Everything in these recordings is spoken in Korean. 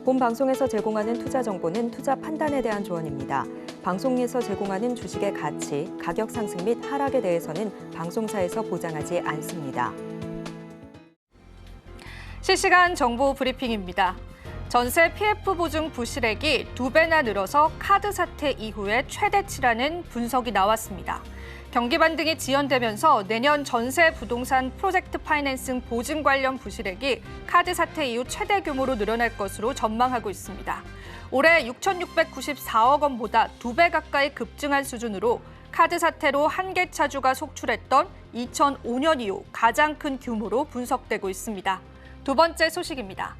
본 방송에서 제공하는 투자 정보는 투자 판단에 대한 조언입니다. 방송에서 제공하는 주식의 가치, 가격 상승 및 하락에 대해서는 방송사에서 보장하지 않습니다. 실시간 정보 브리핑입니다. 전세 PF 보증 부실액이 2배나 늘어서 카드 사태 이후에 최대치라는 분석이 나왔습니다. 경기 반등이 지연되면서 내년 전세 부동산 프로젝트 파이낸싱 보증 관련 부실액이 카드 사태 이후 최대 규모로 늘어날 것으로 전망하고 있습니다. 올해 6,694억 원보다 2배 가까이 급증한 수준으로 카드 사태로 한계 차주가 속출했던 2005년 이후 가장 큰 규모로 분석되고 있습니다. 두 번째 소식입니다.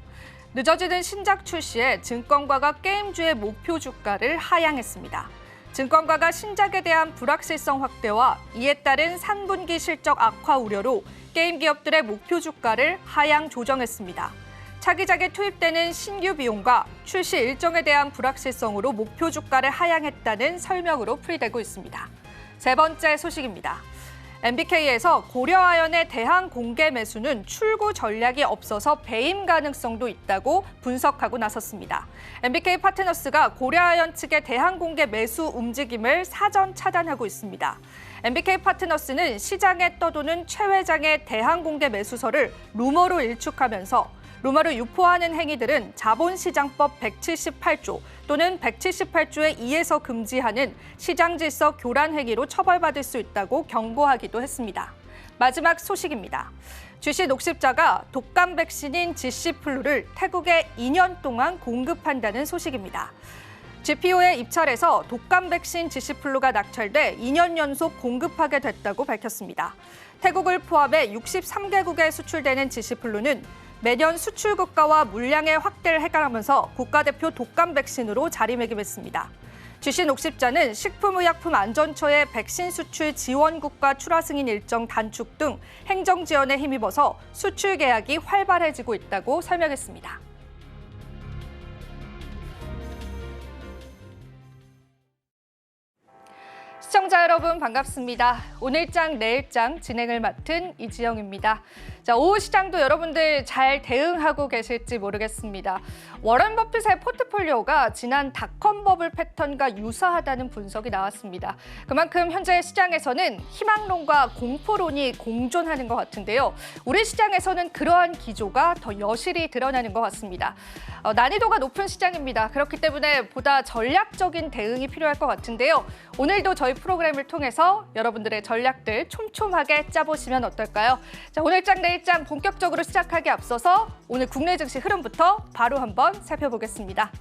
늦어지는 신작 출시에 증권가가 게임주의 목표 주가를 하향했습니다. 증권가가 신작에 대한 불확실성 확대와 이에 따른 3분기 실적 악화 우려로 게임 기업들의 목표 주가를 하향 조정했습니다. 차기작에 투입되는 신규 비용과 출시 일정에 대한 불확실성으로 목표 주가를 하향했다는 설명으로 풀이되고 있습니다. 세 번째 소식입니다. MBK에서 고려아연의 대항 공개 매수는 출구 전략이 없어서 배임 가능성도 있다고 분석하고 나섰습니다. MBK 파트너스가 고려아연 측의 대항 공개 매수 움직임을 사전 차단하고 있습니다. MBK 파트너스는 시장에 떠도는 최 회장의 대항 공개 매수서를 루머로 일축하면서 루머를 유포하는 행위들은 자본시장법 178조 또는 178조에 의해서 금지하는 시장 질서 교란 행위로 처벌받을 수 있다고 경고하기도 했습니다. 마지막 소식입니다. GC 녹십자가 독감 백신인 GC플루를 태국에 2년 동안 공급한다는 소식입니다. GPO에 입찰해서 독감 백신 GC플루가 낙찰돼 2년 연속 공급하게 됐다고 밝혔습니다. 태국을 포함해 63개국에 수출되는 GC플루는 매년 수출 국가와 물량의 확대를 해가면서 국가대표 독감 백신으로 자리매김했습니다. GC 녹십자는 식품의약품안전처의 백신 수출 지원 국가 출하 승인 일정 단축 등 행정 지원에 힘입어서 수출 계약이 활발해지고 있다고 설명했습니다. 시청자 여러분 반갑습니다. 오늘장 내일장 진행을 맡은 이지영입니다. 자, 오후 시장도 여러분들 잘 대응하고 계실지 모르겠습니다. 워런 버핏의 포트폴리오가 지난 닷컴 버블 패턴과 유사하다는 분석이 나왔습니다. 그만큼 현재 시장에서는 희망론과 공포론이 공존하는 것 같은데요. 우리 시장에서는 그러한 기조가 더 여실히 드러나는 것 같습니다. 난이도가 높은 시장입니다. 그렇기 때문에 보다 전략적인 대응이 필요할 것 같은데요. 오늘도 저희 프로그램을 통해서 여러분들의 전략들 촘촘하게 짜보시면 어떨까요? 자, 오늘장 내일장 본격적으로 시작하기 앞서서 오늘 국내 증시 흐름부터 바로 한번 살펴보겠습니다.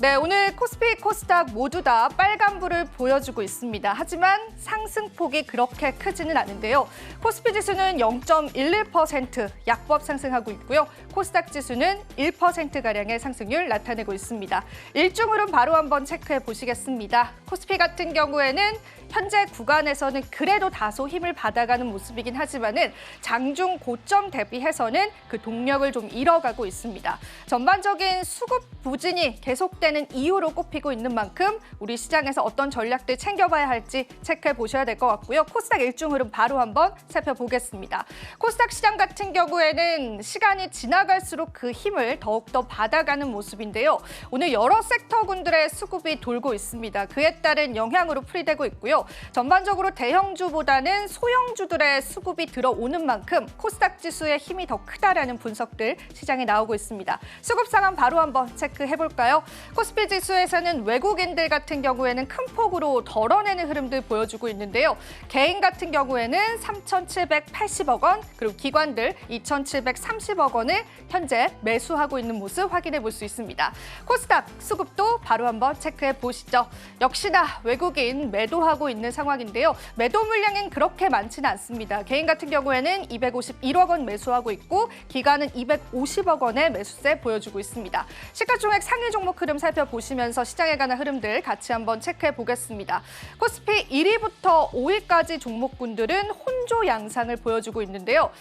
네, 오늘 코스피, 코스닥 모두 다 빨간불을 보여주고 있습니다. 하지만 상승폭이 그렇게 크지는 않은데요. 코스피 지수는 0.11% 약법 상승하고 있고요. 코스닥 지수는 1%가량의 상승률 나타내고 있습니다. 일중 흐름 바로 한번 체크해 보시겠습니다. 코스피 같은 경우에는 현재 구간에서는 그래도 다소 힘을 받아가는 모습이긴 하지만은 장중 고점 대비해서는 그 동력을 좀 잃어가고 있습니다. 전반적인 수급 부진이 계속되는 이유로 꼽히고 있는 만큼 우리 시장에서 어떤 전략들 챙겨봐야 할지 체크해 보셔야 될 것 같고요. 코스닥 일중 흐름 바로 한번 살펴보겠습니다. 코스닥 시장 같은 경우에는 시간이 지나갈수록 그 힘을 더욱더 받아가는 모습인데요. 오늘 여러 섹터군들의 수급이 돌고 있습니다. 그에 따른 영향으로 풀이되고 있고요. 전반적으로 대형주보다는 소형주들의 수급이 들어오는 만큼 코스닥 지수의 힘이 더 크다라는 분석들 시장에 나오고 있습니다. 수급 상황 바로 한번 체크해볼까요? 코스피 지수에서는 외국인들 같은 경우에는 큰 폭으로 덜어내는 흐름들 보여주고 있는데요. 개인 같은 경우에는 3,780억 원, 그리고 기관들 2,730억 원을 현재 매수하고 있는 모습 확인해 볼 수 있습니다. 코스닥 수급도 바로 한번 체크해 보시죠. 역시나 외국인 매도하고 있는 상황인데요. 매도 물량은 그렇게 많지는 않습니다. 개인 같은 경우에는 251억 원 매수하고 있고 기관은 250억 원의 매수세 보여주고 있습니다. 시가총액 상위 종목 흐름 살펴보시면서 시장에 관한 흐름들 같이 한번 체크해 보겠습니다. 코스피 1위부터 5위까지 종목군들은 혼조 양상을 보여주고 있는데요.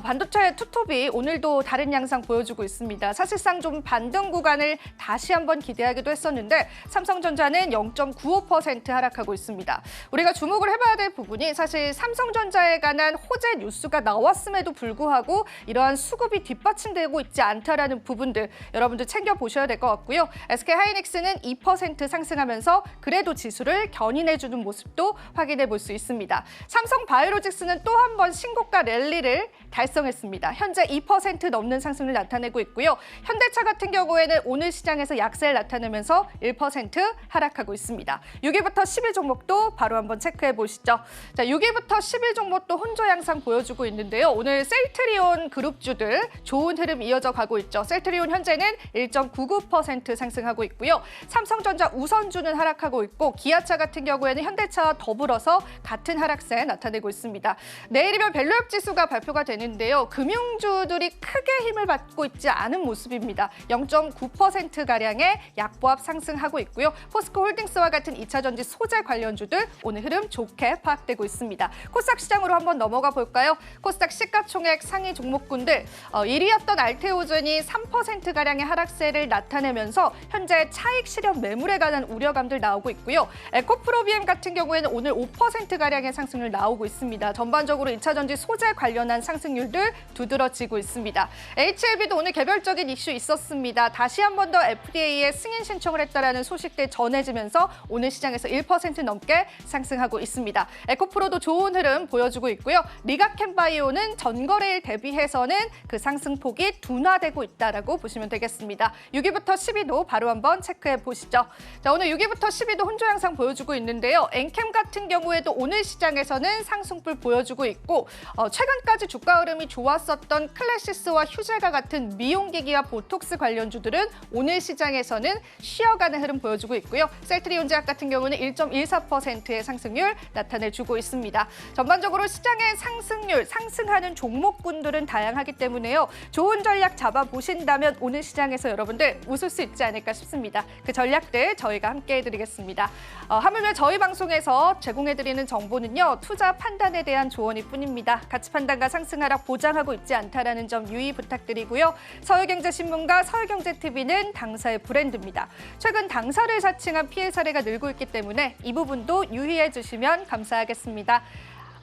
반도체 투톱이 오늘도 다른 양상 보여주고 있습니다. 사실상 좀 반등 구간을 다시 한번 기대하기도 했었는데 삼성전자는 0.95% 하락하고 있습니다. 우리가 주목을 해봐야 될 부분이 사실 삼성전자에 관한 호재 뉴스가 나왔음에도 불구하고 이러한 수급이 뒷받침되고 있지 않다라는 부분들 여러분들 챙겨보셔야 될 것 같고요. SK하이닉스는 2% 상승하면서 그래도 지수를 견인해주는 모습도 확인해 볼 수 있습니다. 삼성바이오로직스는 또 한 번 신고가 랠리를 달성했습니다. 현재 2% 넘는 상승을 나타내고 있고요. 현대차 같은 경우에는 오늘 시장에서 약세를 나타내면서 1% 하락하고 있습니다. 6위부터 10위 종목도 바로 한번 체크해 보시죠. 자, 6위부터 10위 종목도 혼조 양상 보여주고 있는데요. 오늘 셀트리온 그룹주들 좋은 흐름 이어져 가고 있죠. 셀트리온 현재는 1.99% 상승하고 있고요. 삼성전자 우선주는 하락하고 있고 기아차 같은 경우에는 현대차와 더불어서 같은 하락세 나타내고 있습니다. 내일이면 밸류업 지수가 발표가 되는데요. 금융주들이 크게 힘을 받고 있지 않은 모습입니다. 0.9%가량의 약보합 상승하고 있고요. 포스코홀딩스와 같은 2차전지 소재 관련주들 오늘 흐름 좋게 파악되고 있습니다. 코스닥 시장으로 한번 넘어가 볼까요? 코스닥 시가총액 상위 종목군들 1위였던 알테오젠이 3%가량의 하락세를 나타내면서 현재 차익 실현 매물에 관한 우려감들 나오고 있고요. 에코프로비엠 같은 경우에는 오늘 5%가량의 상승률 나오고 있습니다. 전반적으로 2차전지 소재 관련한 상승률들 두드러지고 있습니다. HLB도 오늘 개별적인 이슈 있었습니다. 다시 한 번 더 FDA에 승인 신청을 했다라는 소식들 전해지면서 오늘 시장에서 1% 넘게 상승하고 있습니다. 에코프로도 좋은 흐름 보여주고 있고요. 리가캠바이오는 전거래일 대비해서는 그 상승폭이 둔화되고 있다라고 보시면 되겠습니다. 6위부터 10위도 바로 한번 체크해 보시죠. 자, 오늘 6위부터 10위도 혼조 양상 보여주고 있는데요. 엔캠 같은 경우에도 오늘 시장에서는 상승불 보여주고 있고 최근까지 주가 흐름이 좋았었던 클래시스와 휴젤과 같은 미용기기와 보톡스 관련주들은 오늘 시장에서는 쉬어가는 흐름 보여주고 있고요. 셀트리온제약 같은 경우는 1.14%의 상승률 나타내주고 있습니다. 전반적으로 시장의 상승률, 상승하는 종목군들은 다양하기 때문에요. 좋은 전략 잡아보신다면 오늘 시장에서 여러분들 웃을 수 있지 않을까 싶습니다. 그 전략들 저희가 함께 해드리겠습니다. 하물며 저희 방송에서 제공해드리는 정보는요. 투자 판단에 대한 조언일 뿐입니다. 가치 판단과 상승 하락 보장하고 있지 않다라는 점 유의 부탁드리고요. 서울경제신문과 서울경제TV는 당사의 브랜드입니다. 최근 당사를 사칭한 피해 사례가 늘고 있기 때문에 이 부분도 유의해 주시면 감사하겠습니다.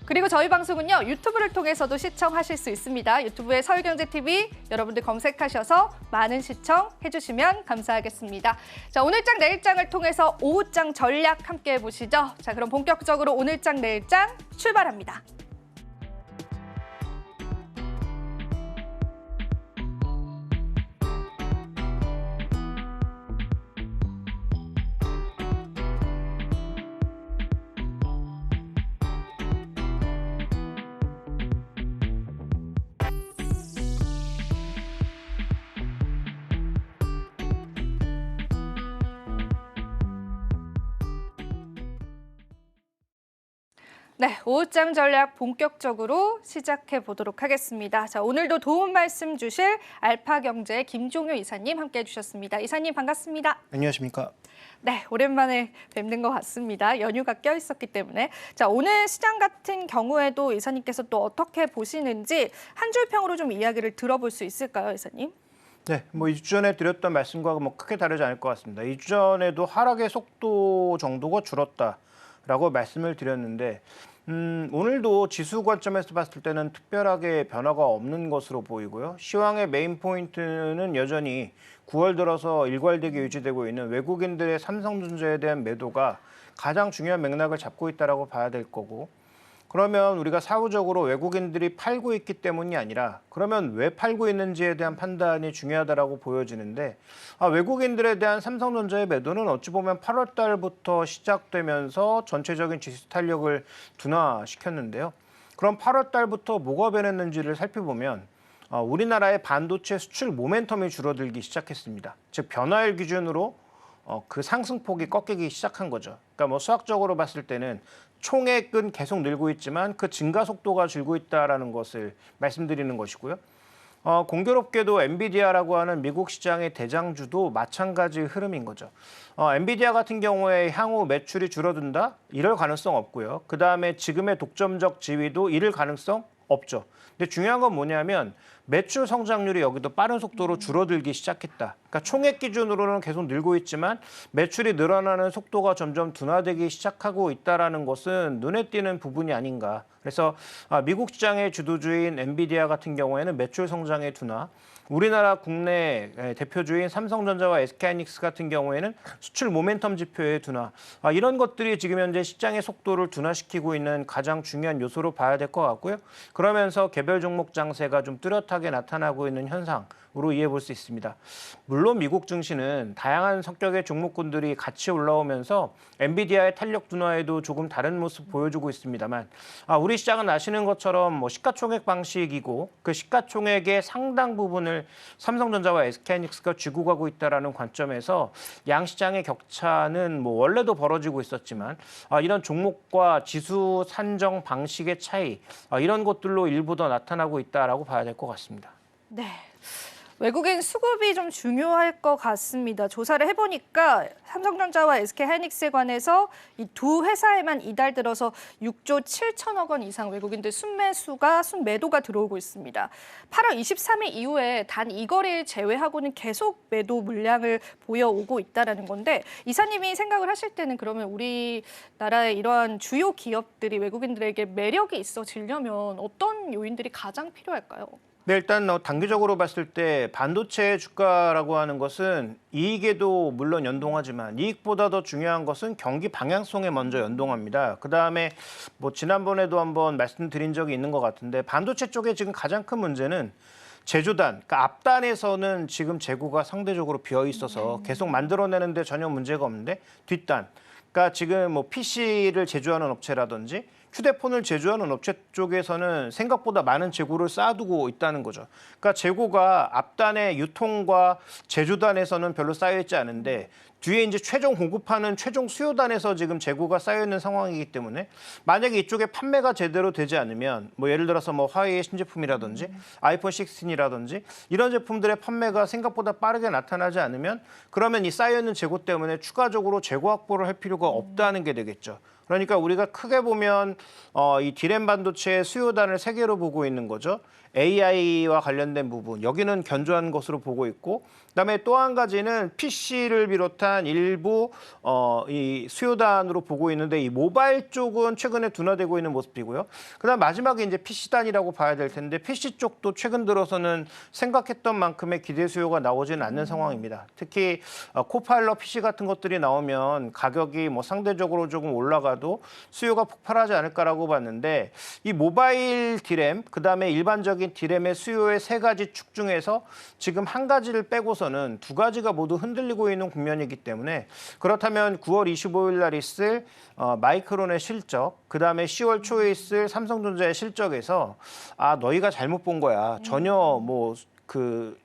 그리고 저희 방송은요. 유튜브를 통해서도 시청하실 수 있습니다. 유튜브에 서울경제TV 여러분들 검색하셔서 많은 시청해 주시면 감사하겠습니다. 자, 오늘장 내일장을 통해서 오후장 전략 함께 해보시죠. 자, 그럼 본격적으로 오늘장 내일장 출발합니다. 네, 오후장 전략 본격적으로 시작해 보도록 하겠습니다. 자, 오늘도 도움 말씀 주실 알파경제 김종효 이사님 함께해 주셨습니다. 이사님 반갑습니다. 안녕하십니까? 네, 오랜만에 뵙는 것 같습니다. 연휴가 껴 있었기 때문에. 자, 오늘 시장 같은 경우에도 이사님께서 또 어떻게 보시는지 한 줄 평으로 좀 이야기를 들어볼 수 있을까요, 이사님? 네, 뭐 2주 전에 드렸던 말씀과 뭐 크게 다르지 않을 것 같습니다. 2주 전에도 하락의 속도 정도가 줄었다라고 말씀을 드렸는데 오늘도 지수 관점에서 봤을 때는 특별하게 변화가 없는 것으로 보이고요. 시황의 메인 포인트는 여전히 9월 들어서 일괄되게 유지되고 있는 외국인들의 삼성전자에 대한 매도가 가장 중요한 맥락을 잡고 있다고 봐야 될 거고, 그러면 우리가 사후적으로 외국인들이 팔고 있기 때문이 아니라 그러면 왜 팔고 있는지에 대한 판단이 중요하다고 보여지는데, 외국인들에 대한 삼성전자의 매도는 어찌 보면 8월 달부터 시작되면서 전체적인 지수 탄력을 둔화시켰는데요. 그럼 8월 달부터 뭐가 변했는지를 살펴보면 우리나라의 반도체 수출 모멘텀이 줄어들기 시작했습니다. 즉 변화일 기준으로 그 상승폭이 꺾이기 시작한 거죠. 그러니까 뭐 수학적으로 봤을 때는 총액은 계속 늘고 있지만 그 증가 속도가 줄고 있다는 것을 말씀드리는 것이고요. 공교롭게도 엔비디아라고 하는 미국 시장의 대장주도 마찬가지 흐름인 거죠. 엔비디아 같은 경우에 향후 매출이 줄어든다? 이럴 가능성 없고요. 그다음에 지금의 독점적 지위도 이를 가능성 없죠. 근데 중요한 건 뭐냐면 매출 성장률이 여기도 빠른 속도로 줄어들기 시작했다. 그러니까 총액 기준으로는 계속 늘고 있지만 매출이 늘어나는 속도가 점점 둔화되기 시작하고 있다는 것은 눈에 띄는 부분이 아닌가. 그래서 미국 시장의 주도주인 엔비디아 같은 경우에는 매출 성장의 둔화, 우리나라 국내 대표주인 삼성전자와 SK하이닉스 같은 경우에는 수출 모멘텀 지표의 둔화, 이런 것들이 지금 현재 시장의 속도를 둔화시키고 있는 가장 중요한 요소로 봐야 될 것 같고요. 그러면서 개별 종목 장세가 좀 뚜렷하게 나타나고 있는 현상으로 이해해 볼 수 있습니다. 물론 미국 증시는 다양한 성격의 종목군들이 같이 올라오면서 엔비디아의 탄력 둔화에도 조금 다른 모습 보여주고 있습니다만, 우리 시장은 아시는 것처럼 뭐 시가총액 방식이고 그 시가총액의 상당 부분을 삼성전자와 SK하이닉스가 쥐고 가고 있다는 관점에서 양 시장의 격차는 뭐 원래도 벌어지고 있었지만 이런 종목과 지수 산정 방식의 차이, 이런 것들로 일부 더 나타나고 있다라고 봐야 될 것 같습니다. 네. 외국인 수급이 좀 중요할 것 같습니다. 조사를 해보니까 삼성전자와 SK하이닉스에 관해서 이 두 회사에만 이달 들어서 6조 7천억 원 이상 외국인들 순매도가 들어오고 있습니다. 8월 23일 이후에 단 이 거래일 제외하고는 계속 매도 물량을 보여오고 있다는 건데, 이사님이 생각을 하실 때는 그러면 우리나라의 이러한 주요 기업들이 외국인들에게 매력이 있어지려면 어떤 요인들이 가장 필요할까요? 네, 일단 단기적으로 봤을 때 반도체 주가라고 하는 것은 이익에도 물론 연동하지만 이익보다 더 중요한 것은 경기 방향성에 먼저 연동합니다. 그다음에 뭐 지난번에도 한번 말씀드린 적이 있는 것 같은데, 반도체 쪽에 지금 가장 큰 문제는 제조단, 그러니까 앞단에서는 지금 재고가 상대적으로 비어 있어서 계속 만들어내는데 전혀 문제가 없는데, 뒷단, 그러니까 지금 뭐 PC를 제조하는 업체라든지 휴대폰을 제조하는 업체 쪽에서는 생각보다 많은 재고를 쌓아두고 있다는 거죠. 그러니까 재고가 앞단의 유통과 제조단에서는 별로 쌓여있지 않은데 뒤에 이제 최종 공급하는 최종 수요단에서 지금 재고가 쌓여 있는 상황이기 때문에, 만약에 이쪽에 판매가 제대로 되지 않으면 뭐 예를 들어서 뭐 화웨이의 신제품이라든지 아이폰 16이라든지 이런 제품들의 판매가 생각보다 빠르게 나타나지 않으면, 그러면 이 쌓여 있는 재고 때문에 추가적으로 재고 확보를 할 필요가 없다는 게 되겠죠. 그러니까 우리가 크게 보면 이 디램 반도체의 수요단을 세 개로 보고 있는 거죠. AI와 관련된 부분, 여기는 견조한 것으로 보고 있고, 그다음에 또 한 가지는 PC를 비롯한 일부 이 수요단으로 보고 있는데, 이 모바일 쪽은 최근에 둔화되고 있는 모습이고요. 그다음 마지막에 이제 PC단이라고 봐야 될 텐데, PC 쪽도 최근 들어서는 생각했던 만큼의 기대 수요가 나오지는 않는 상황입니다. 특히 코파일럿 PC 같은 것들이 나오면 가격이 뭐 상대적으로 조금 올라가도 수요가 폭발하지 않을까라고 봤는데, 이 모바일 디램, 그다음에 일반적인 디램의 수요의 세 가지 축 중에서 지금 한 가지를 빼고서는 두 가지가 모두 흔들리고 있는 국면이기 때문에, 그렇다면 9월 25일 날 있을 마이크론의 실적, 그다음에 10월 초에 있을 삼성전자의 실적에서 너희가 잘못 본 거야. 전혀 뭐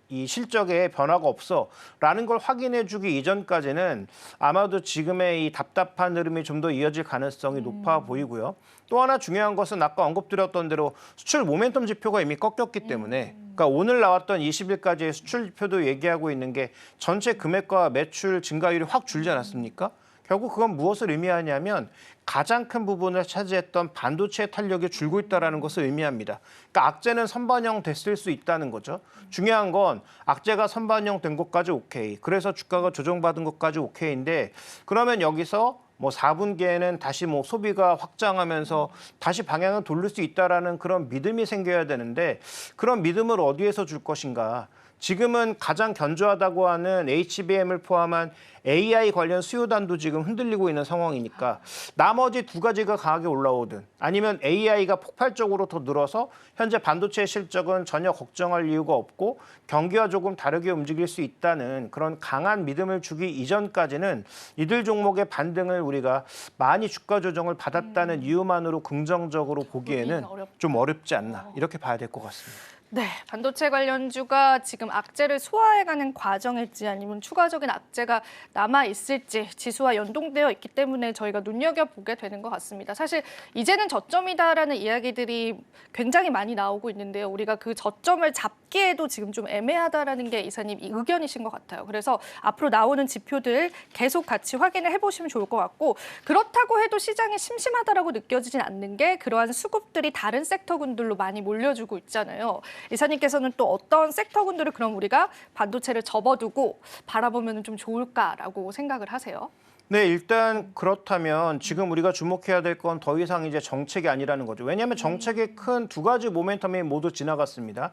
이 실적에 변화가 없어라는 걸 확인해주기 이전까지는 아마도 지금의 이 답답한 흐름이 좀 더 이어질 가능성이 높아 보이고요. 또 하나 중요한 것은 아까 언급드렸던 대로 수출 모멘텀 지표가 이미 꺾였기 때문에, 그러니까 오늘 나왔던 20일까지의 수출 지표도 얘기하고 있는 게 전체 금액과 매출 증가율이 확 줄지 않았습니까? 결국 그건 무엇을 의미하냐면 가장 큰 부분을 차지했던 반도체 탄력이 줄고 있다는 것을 의미합니다. 그러니까 악재는 선반영 됐을 수 있다는 거죠. 중요한 건 악재가 선반영 된 것까지 오케이. 그래서 주가가 조정받은 것까지 오케이인데, 그러면 여기서 뭐 4분기에는 다시 뭐 소비가 확장하면서 다시 방향을 돌릴 수 있다라는 그런 믿음이 생겨야 되는데, 그런 믿음을 어디에서 줄 것인가? 지금은 가장 견조하다고 하는 HBM을 포함한 AI 관련 수요단도 지금 흔들리고 있는 상황이니까, 나머지 두 가지가 강하게 올라오든 아니면 AI가 폭발적으로 더 늘어서 현재 반도체 실적은 전혀 걱정할 이유가 없고 경기와 조금 다르게 움직일 수 있다는 그런 강한 믿음을 주기 이전까지는 이들 종목의 반등을 우리가 많이 주가 조정을 받았다는 이유만으로 긍정적으로 보기에는 좀 어렵지 않나, 이렇게 봐야 될 것 같습니다. 네, 반도체 관련주가 지금 악재를 소화해가는 과정일지 아니면 추가적인 악재가 남아있을지 지수와 연동되어 있기 때문에 저희가 눈여겨보게 되는 것 같습니다. 사실 이제는 저점이다라는 이야기들이 굉장히 많이 나오고 있는데요. 우리가 그 저점을 잡기에도 지금 좀 애매하다라는 게 이사님 의견이신 것 같아요. 그래서 앞으로 나오는 지표들 계속 같이 확인을 해보시면 좋을 것 같고, 그렇다고 해도 시장이 심심하다라고 느껴지진 않는 게 그러한 수급들이 다른 섹터군들로 많이 몰려주고 있잖아요. 이사님께서는 또 어떤 섹터군들을 그럼 우리가 반도체를 접어두고 바라보면 좀 좋을까라고 생각을 하세요? 네, 일단 그렇다면 지금 우리가 주목해야 될 건 더 이상 이제 정책이 아니라는 거죠. 왜냐하면 정책의 큰 두 가지 모멘텀이 모두 지나갔습니다.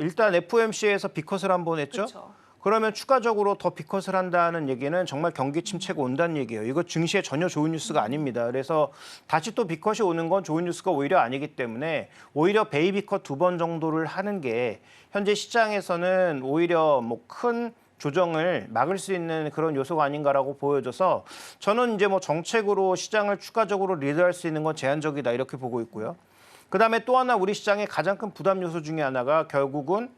일단 FOMC에서 빅컷을 한번 했죠. 그렇죠. 그러면 추가적으로 더 빅컷을 한다는 얘기는 정말 경기 침체가 온다는 얘기예요. 이거 증시에 전혀 좋은 뉴스가 아닙니다. 그래서 다시 또 빅컷이 오는 건 좋은 뉴스가 오히려 아니기 때문에 오히려 베이비 컷 2번 정도를 하는 게 현재 시장에서는 오히려 뭐 큰 조정을 막을 수 있는 그런 요소가 아닌가라고 보여져서 저는 이제 뭐 정책으로 시장을 추가적으로 리드할 수 있는 건 제한적이다 이렇게 보고 있고요. 그다음에 또 하나 우리 시장의 가장 큰 부담 요소 중에 하나가 결국은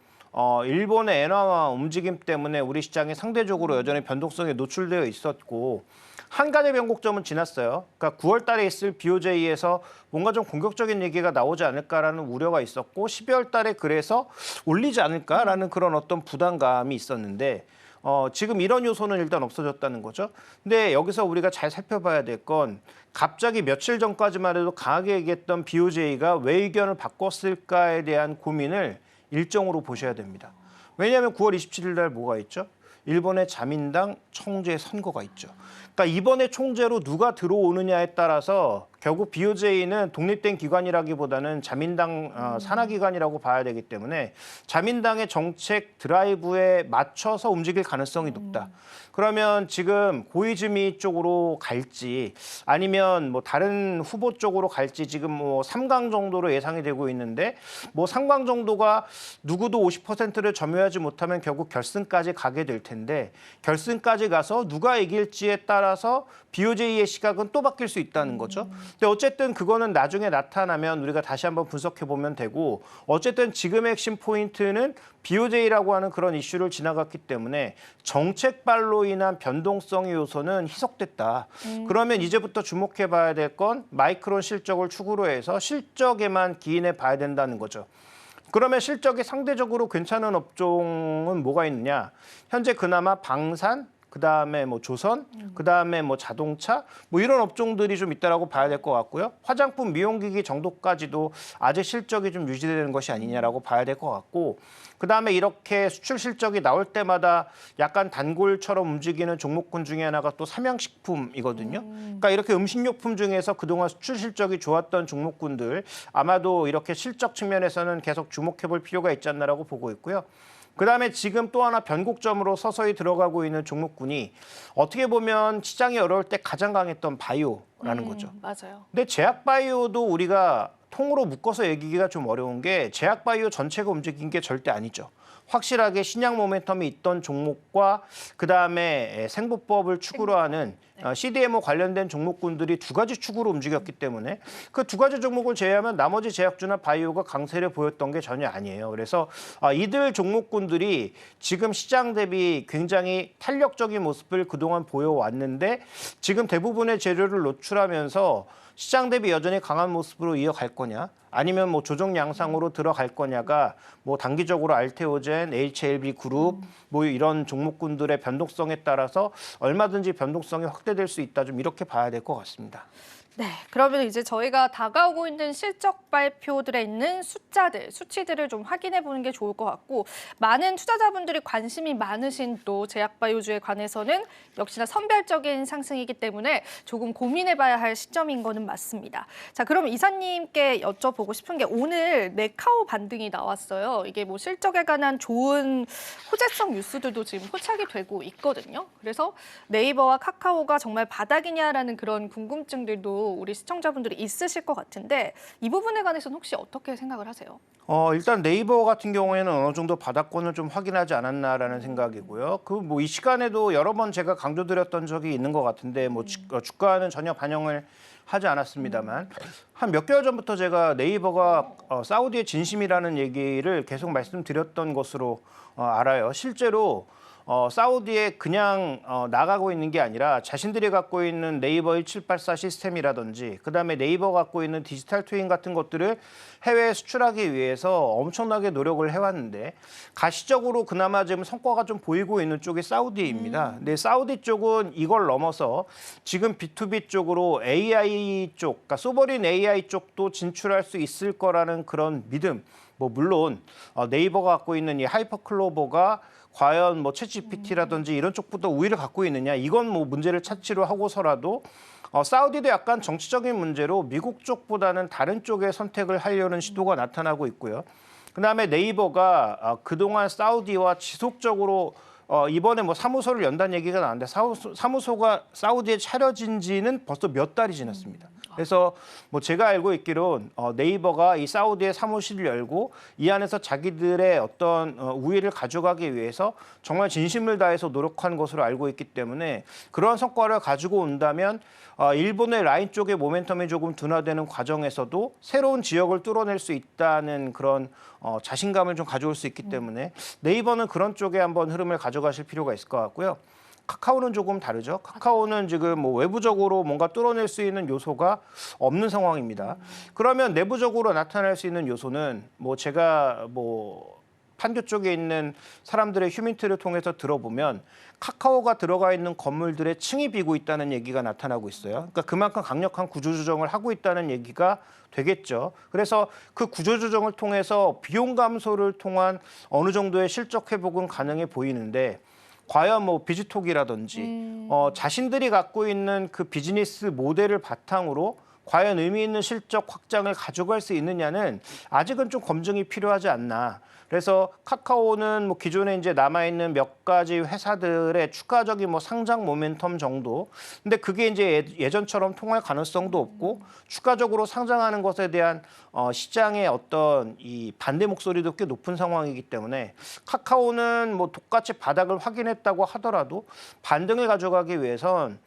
일본의 엔화화 움직임 때문에 우리 시장이 상대적으로 여전히 변동성에 노출되어 있었고 한 가지 변곡점은 지났어요. 그러니까 9월 달에 있을 BOJ에서 뭔가 좀 공격적인 얘기가 나오지 않을까라는 우려가 있었고 12월 달에 그래서 올리지 않을까라는 그런 어떤 부담감이 있었는데 지금 이런 요소는 일단 없어졌다는 거죠. 근데 여기서 우리가 잘 살펴봐야 될 건 갑자기 며칠 전까지만 해도 강하게 얘기했던 BOJ가 왜 의견을 바꿨을까에 대한 고민을 일정으로 보셔야 됩니다. 왜냐하면 9월 27일 날 뭐가 있죠? 일본의 자민당 총재 선거가 있죠. 그러니까 이번에 총재로 누가 들어오느냐에 따라서 결국 BOJ는 독립된 기관이라기보다는 자민당 산하기관이라고 봐야 되기 때문에 자민당의 정책 드라이브에 맞춰서 움직일 가능성이 높다. 그러면 지금 고이즈미 쪽으로 갈지 아니면 뭐 다른 후보 쪽으로 갈지 지금 뭐 3강 정도로 예상이 되고 있는데 뭐 3강 정도가 누구도 50%를 점유하지 못하면 결국 결승까지 가게 될 텐데 결승까지 가서 누가 이길지에 따라서 BOJ의 시각은 또 바뀔 수 있다는 거죠. 근데 어쨌든 그거는 나중에 나타나면 우리가 다시 한번 분석해 보면 되고 어쨌든 지금의 핵심 포인트는 BOJ라고 하는 그런 이슈를 지나갔기 때문에 정책발로 인한 변동성의 요소는 희석됐다. 그러면 이제부터 주목해 봐야 될 건 마이크론 실적을 축으로 해서 실적에만 기인해 봐야 된다는 거죠. 그러면 실적이 상대적으로 괜찮은 업종은 뭐가 있느냐? 현재 그나마 방산, 그다음에 뭐 조선, 그다음에 뭐 자동차, 뭐 이런 업종들이 좀 있다라고 봐야 될 것 같고요. 화장품, 미용기기 정도까지도 아직 실적이 좀 유지되는 것이 아니냐라고 봐야 될 것 같고, 그다음에 이렇게 수출 실적이 나올 때마다 약간 단골처럼 움직이는 종목군 중에 하나가 또 삼양식품이거든요. 그러니까 이렇게 음식료품 중에서 그동안 수출 실적이 좋았던 종목군들 아마도 이렇게 실적 측면에서는 계속 주목해 볼 필요가 있지 않나라고 보고 있고요. 그다음에 지금 또 하나 변곡점으로 서서히 들어가고 있는 종목군이 어떻게 보면 시장이 어려울 때 가장 강했던 바이오라는 거죠. 맞아요. 근데 제약바이오도 우리가 통으로 묶어서 얘기하기가 좀 어려운 게 제약바이오 전체가 움직인 게 절대 아니죠. 확실하게 신약 모멘텀이 있던 종목과 그다음에 생보법을 축으로 하는 CDMO 관련된 종목군들이 두 가지 축으로 움직였기 때문에 그 두 가지 종목을 제외하면 나머지 제약주나 바이오가 강세를 보였던 게 전혀 아니에요. 그래서 이들 종목군들이 지금 시장 대비 굉장히 탄력적인 모습을 그동안 보여왔는데 지금 대부분의 재료를 노출하면서 시장 대비 여전히 강한 모습으로 이어갈 거냐 아니면 뭐 조정 양상으로 들어갈 거냐가 뭐 단기적으로 알테오젠, HLB 그룹 뭐 이런 종목군들의 변동성에 따라서 얼마든지 변동성이 확대될 수 있다 좀 이렇게 봐야 될 것 같습니다. 네, 그러면 이제 저희가 다가오고 있는 실적 발표들에 있는 숫자들, 수치들을 좀 확인해 보는 게 좋을 것 같고 많은 투자자분들이 관심이 많으신 또 제약바이오주에 관해서는 역시나 선별적인 상승이기 때문에 조금 고민해 봐야 할 시점인 거는 맞습니다. 자, 그럼 이사님께 여쭤보고 싶은 게 오늘 네카오 반등이 나왔어요. 이게 뭐 실적에 관한 좋은 호재성 뉴스들도 지금 포착이 되고 있거든요. 그래서 네이버와 카카오가 정말 바닥이냐라는 그런 궁금증들도 우리 시청자분들이 있으실 것 같은데 이 부분에 관해서는 혹시 어떻게 생각을 하세요? 일단 네이버 같은 경우에는 어느 정도 바닥권을 좀 확인하지 않았나라는 생각이고요. 그 뭐 이 시간에도 여러 번 제가 강조드렸던 적이 있는 것 같은데 뭐 주가는 전혀 반영을 하지 않았습니다만 한 몇 개월 전부터 제가 네이버가 사우디의 진심이라는 얘기를 계속 말씀드렸던 것으로 알아요. 실제로 사우디에 그냥 나가고 있는 게 아니라 자신들이 갖고 있는 네이버 1784 시스템이라든지 그다음에 네이버 갖고 있는 디지털 트윈 같은 것들을 해외에 수출하기 위해서 엄청나게 노력을 해왔는데 가시적으로 그나마 지금 성과가 좀 보이고 있는 쪽이 사우디입니다. 근데 사우디 쪽은 이걸 넘어서 지금 B2B 쪽으로 AI 쪽, 그러니까 소버린 AI 쪽도 진출할 수 있을 거라는 그런 믿음, 뭐 물론 네이버가 갖고 있는 이 하이퍼클로버가 과연 뭐 챗GPT라든지 이런 쪽보다 우위를 갖고 있느냐, 이건 뭐 문제를 찾지로 하고서라도 사우디도 약간 정치적인 문제로 미국 쪽보다는 다른 쪽의 선택을 하려는 시도가 나타나고 있고요. 그다음에 네이버가 그동안 사우디와 지속적으로 이번에 뭐 사무소를 연다는 얘기가 나왔는데 사무소가 사우디에 차려진 지는 벌써 몇 달이 지났습니다. 그래서 뭐 제가 알고 있기론 네이버가 이 사우디에 사무실을 열고 이 안에서 자기들의 어떤 우위를 가져가기 위해서 정말 진심을 다해서 노력한 것으로 알고 있기 때문에 그러한 성과를 가지고 온다면 일본의 라인 쪽의 모멘텀이 조금 둔화되는 과정에서도 새로운 지역을 뚫어낼 수 있다는 그런 자신감을 좀 가져올 수 있기 때문에 네이버는 그런 쪽에 한번 흐름을 가져가실 필요가 있을 것 같고요. 카카오는 조금 다르죠. 카카오는 지금 뭐 외부적으로 뭔가 뚫어낼 수 있는 요소가 없는 상황입니다. 그러면 내부적으로 나타날 수 있는 요소는 뭐 제가 뭐 판교 쪽에 있는 사람들의 휴민트를 통해서 들어보면 카카오가 들어가 있는 건물들의 층이 비고 있다는 얘기가 나타나고 있어요. 그러니까 그만큼 강력한 구조조정을 하고 있다는 얘기가 되겠죠. 그래서 그 구조조정을 통해서 비용 감소를 통한 어느 정도의 실적 회복은 가능해 보이는데 과연 뭐 비즈톡이라든지 자신들이 갖고 있는 그 비즈니스 모델을 바탕으로 과연 의미 있는 실적 확장을 가져갈 수 있느냐는 아직은 좀 검증이 필요하지 않나. 그래서 카카오는 뭐 기존에 이제 남아있는 몇 가지 회사들의 추가적인 뭐 상장 모멘텀 정도. 근데 그게 이제 예전처럼 통할 가능성도 없고 추가적으로 상장하는 것에 대한 시장의 어떤 이 반대 목소리도 꽤 높은 상황이기 때문에 카카오는 뭐 똑같이 바닥을 확인했다고 하더라도 반등을 가져가기 위해선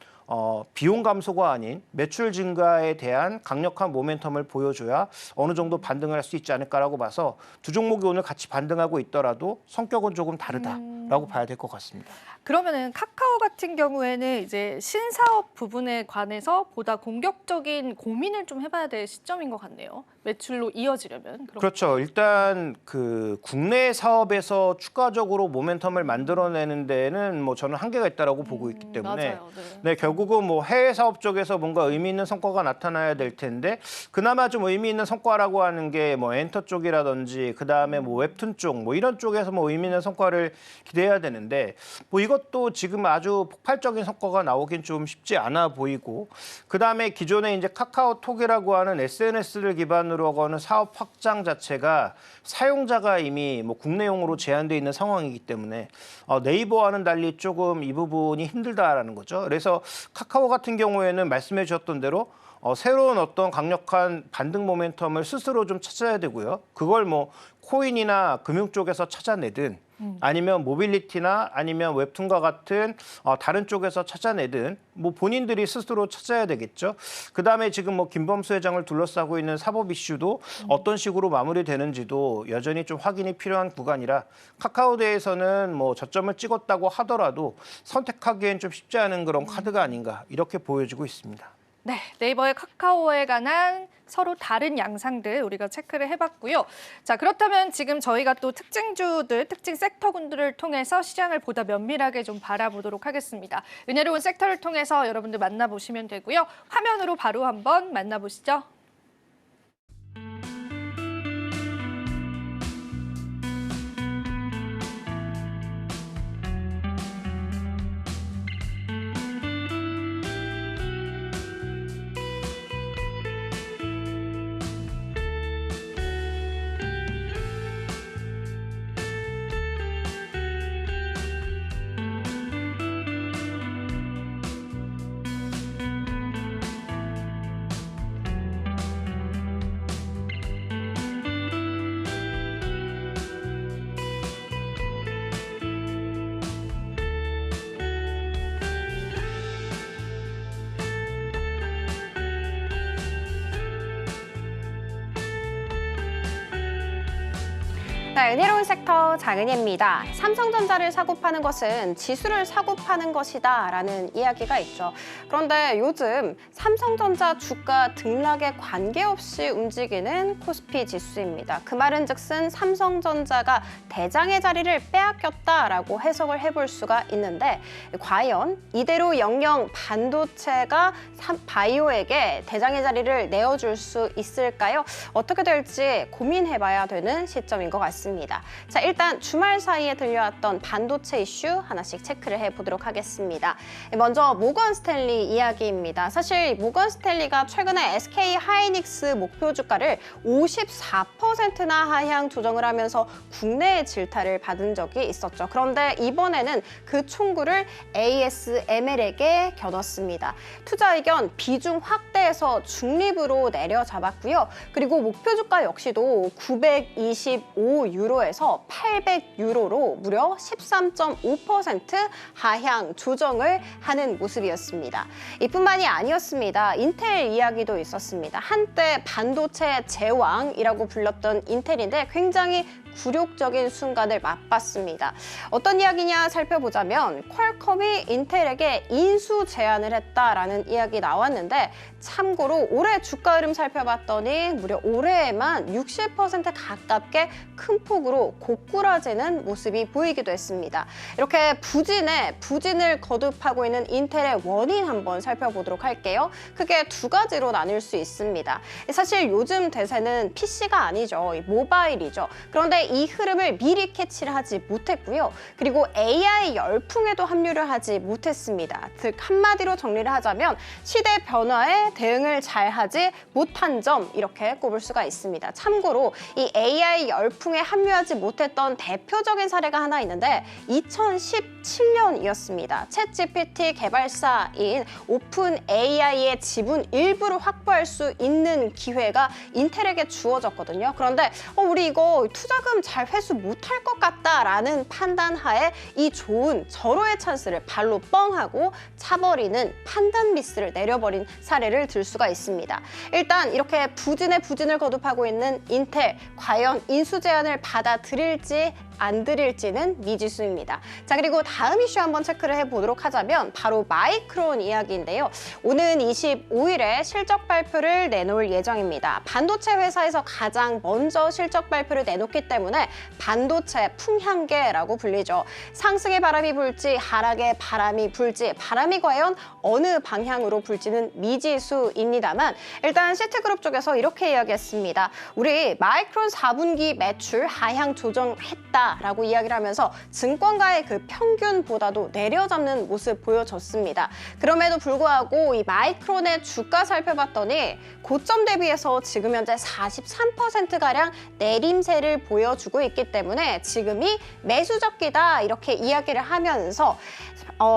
비용 감소가 아닌 매출 증가에 대한 강력한 모멘텀을 보여줘야 어느 정도 반등을 할 수 있지 않을까라고 봐서 두 종목이 오늘 같이 반등하고 있더라도 성격은 조금 다르다라고 봐야 될 것 같습니다. 그러면은 카카오 같은 경우에는 이제 신사업 부분에 관해서 보다 공격적인 고민을 좀 해봐야 될 시점인 것 같네요. 매출로 이어지려면. 그렇죠. 일단 그 국내 사업에서 추가적으로 모멘텀을 만들어내는 데는 뭐 저는 한계가 있다라고 보고 있기 때문에 맞아요. 네, 결국은 뭐 해외 사업 쪽에서 뭔가 의미 있는 성과가 나타나야 될 텐데 그나마 좀 의미 있는 성과라고 하는 게 뭐 엔터 쪽이라든지 그다음에 뭐 웹툰 쪽 뭐 이런 쪽에서 뭐 의미 있는 성과를 기대해야 되는데 뭐 이것도 지금 아주 폭발적인 성과가 나오긴 좀 쉽지 않아 보이고 그다음에 기존에 이제 카카오톡이라고 하는 SNS를 기반으로 하는 사업 확장 자체가 사용자가 이미 뭐 국내용으로 제한돼 있는 상황이기 때문에 네이버와는 달리 조금 이 부분이 힘들다라는 거죠. 그래서 카카오 같은 경우에는 말씀해 주셨던 대로 새로운 어떤 강력한 반등 모멘텀을 스스로 좀 찾아야 되고요. 그걸 뭐 코인이나 금융 쪽에서 찾아내든 아니면 모빌리티나 아니면 웹툰과 같은 다른 쪽에서 찾아내든 뭐 본인들이 스스로 찾아야 되겠죠. 그다음에 지금 뭐 김범수 회장을 둘러싸고 있는 사법 이슈도 어떤 식으로 마무리되는지도 여전히 좀 확인이 필요한 구간이라 카카오대에서는 뭐 저점을 찍었다고 하더라도 선택하기엔 좀 쉽지 않은 그런 카드가 아닌가 이렇게 보여지고 있습니다. 네, 네이버의 카카오에 관한 서로 다른 양상들 우리가 체크를 해봤고요. 자, 그렇다면 지금 저희가 또 특징주들, 특징 섹터군들을 통해서 시장을 보다 면밀하게 좀 바라보도록 하겠습니다. 은혜로운 섹터를 통해서 여러분들 만나보시면 되고요. 화면으로 바로 한번 만나보시죠. 네, 은혜로운 섹터 장은혜입니다. 삼성전자를 사고 파는 것은 지수를 사고 파는 것이다 라는 이야기가 있죠. 그런데 요즘 삼성전자 주가 등락에 관계없이 움직이는 코스피 지수입니다. 그 말은 즉슨 삼성전자가 대장의 자리를 빼앗겼다라고 해석을 해볼 수가 있는데 과연 이대로 영영 반도체가 바이오에게 대장의 자리를 내어줄 수 있을까요? 어떻게 될지 고민해봐야 되는 시점인 것 같습니다. 자, 일단 주말 사이에 들려왔던 반도체 이슈 하나씩 체크를 해보도록 하겠습니다. 먼저 모건 스탠리 이야기입니다. 사실 모건 스탠리가 최근에 SK 하이닉스 목표 주가를 54%나 하향 조정을 하면서 국내의 질타를 받은 적이 있었죠. 그런데 이번에는 그 총구를 ASML에게 겨눴습니다. 투자 의견 비중 확대해서 중립으로 내려잡았고요. 그리고 목표 주가 역시도 925유로에서 800유로로 무려 13.5% 하향 조정을 하는 모습이었습니다. 이뿐만이 아니었습니다. 인텔 이야기도 있었습니다. 한때 반도체 제왕이라고 불렸던 인텔인데 굉장히 굴욕적인 순간을 맛봤습니다. 어떤 이야기냐 살펴보자면 퀄컴이 인텔에게 인수 제안을 했다라는 이야기 나왔는데 참고로 올해 주가 흐름 살펴봤더니 무려 올해에만 60% 가깝게 큰 폭으로 고꾸라지는 모습이 보이기도 했습니다. 이렇게 부진을 거듭하고 있는 인텔의 원인 한번 살펴보도록 할게요. 크게 두 가지로 나눌 수 있습니다. 사실 요즘 대세는 PC가 아니죠. 모바일이죠. 그런데 이 흐름을 미리 캐치를 하지 못했고요. 그리고 AI 열풍에도 합류를 하지 못했습니다. 즉 한마디로 정리를 하자면 시대 변화에 대응을 잘하지 못한 점 이렇게 꼽을 수가 있습니다. 참고로 이 AI 열풍에 합류하지 못했던 대표적인 사례가 하나 있는데 2017년이었습니다. 챗GPT 개발사인 오픈 AI의 지분 일부를 확보할 수 있는 기회가 인텔에게 주어졌거든요. 그런데 우리 이거 투자금 잘 회수 못할 것 같다라는 판단하에 이 좋은 절호의 찬스를 발로 뻥하고 차버리는 판단 미스를 내려버린 사례를 들 수가 있습니다. 일단 이렇게 부진을 거듭하고 있는 인텔, 과연 인수 제안을 받아들일지 안 드릴지는 미지수입니다. 자, 그리고 다음 이슈 한번 체크를 해보도록 하자면 바로 마이크론 이야기인데요. 오는 25일에 실적 발표를 내놓을 예정입니다. 반도체 회사에서 가장 먼저 실적 발표를 내놓기 때문에 반도체 풍향계라고 불리죠. 상승의 바람이 불지 하락의 바람이 불지 바람이 과연 어느 방향으로 불지는 미지수입니다만 일단 시트그룹 쪽에서 이렇게 이야기했습니다. 우리 마이크론 4분기 매출 하향 조정했다 라고 이야기를 하면서 증권가의 그 평균보다도 내려잡는 모습 보여줬습니다. 그럼에도 불구하고 이 마이크론의 주가 살펴봤더니 고점 대비해서 지금 현재 43%가량 내림세를 보여주고 있기 때문에 지금이 매수적기다 이렇게 이야기를 하면서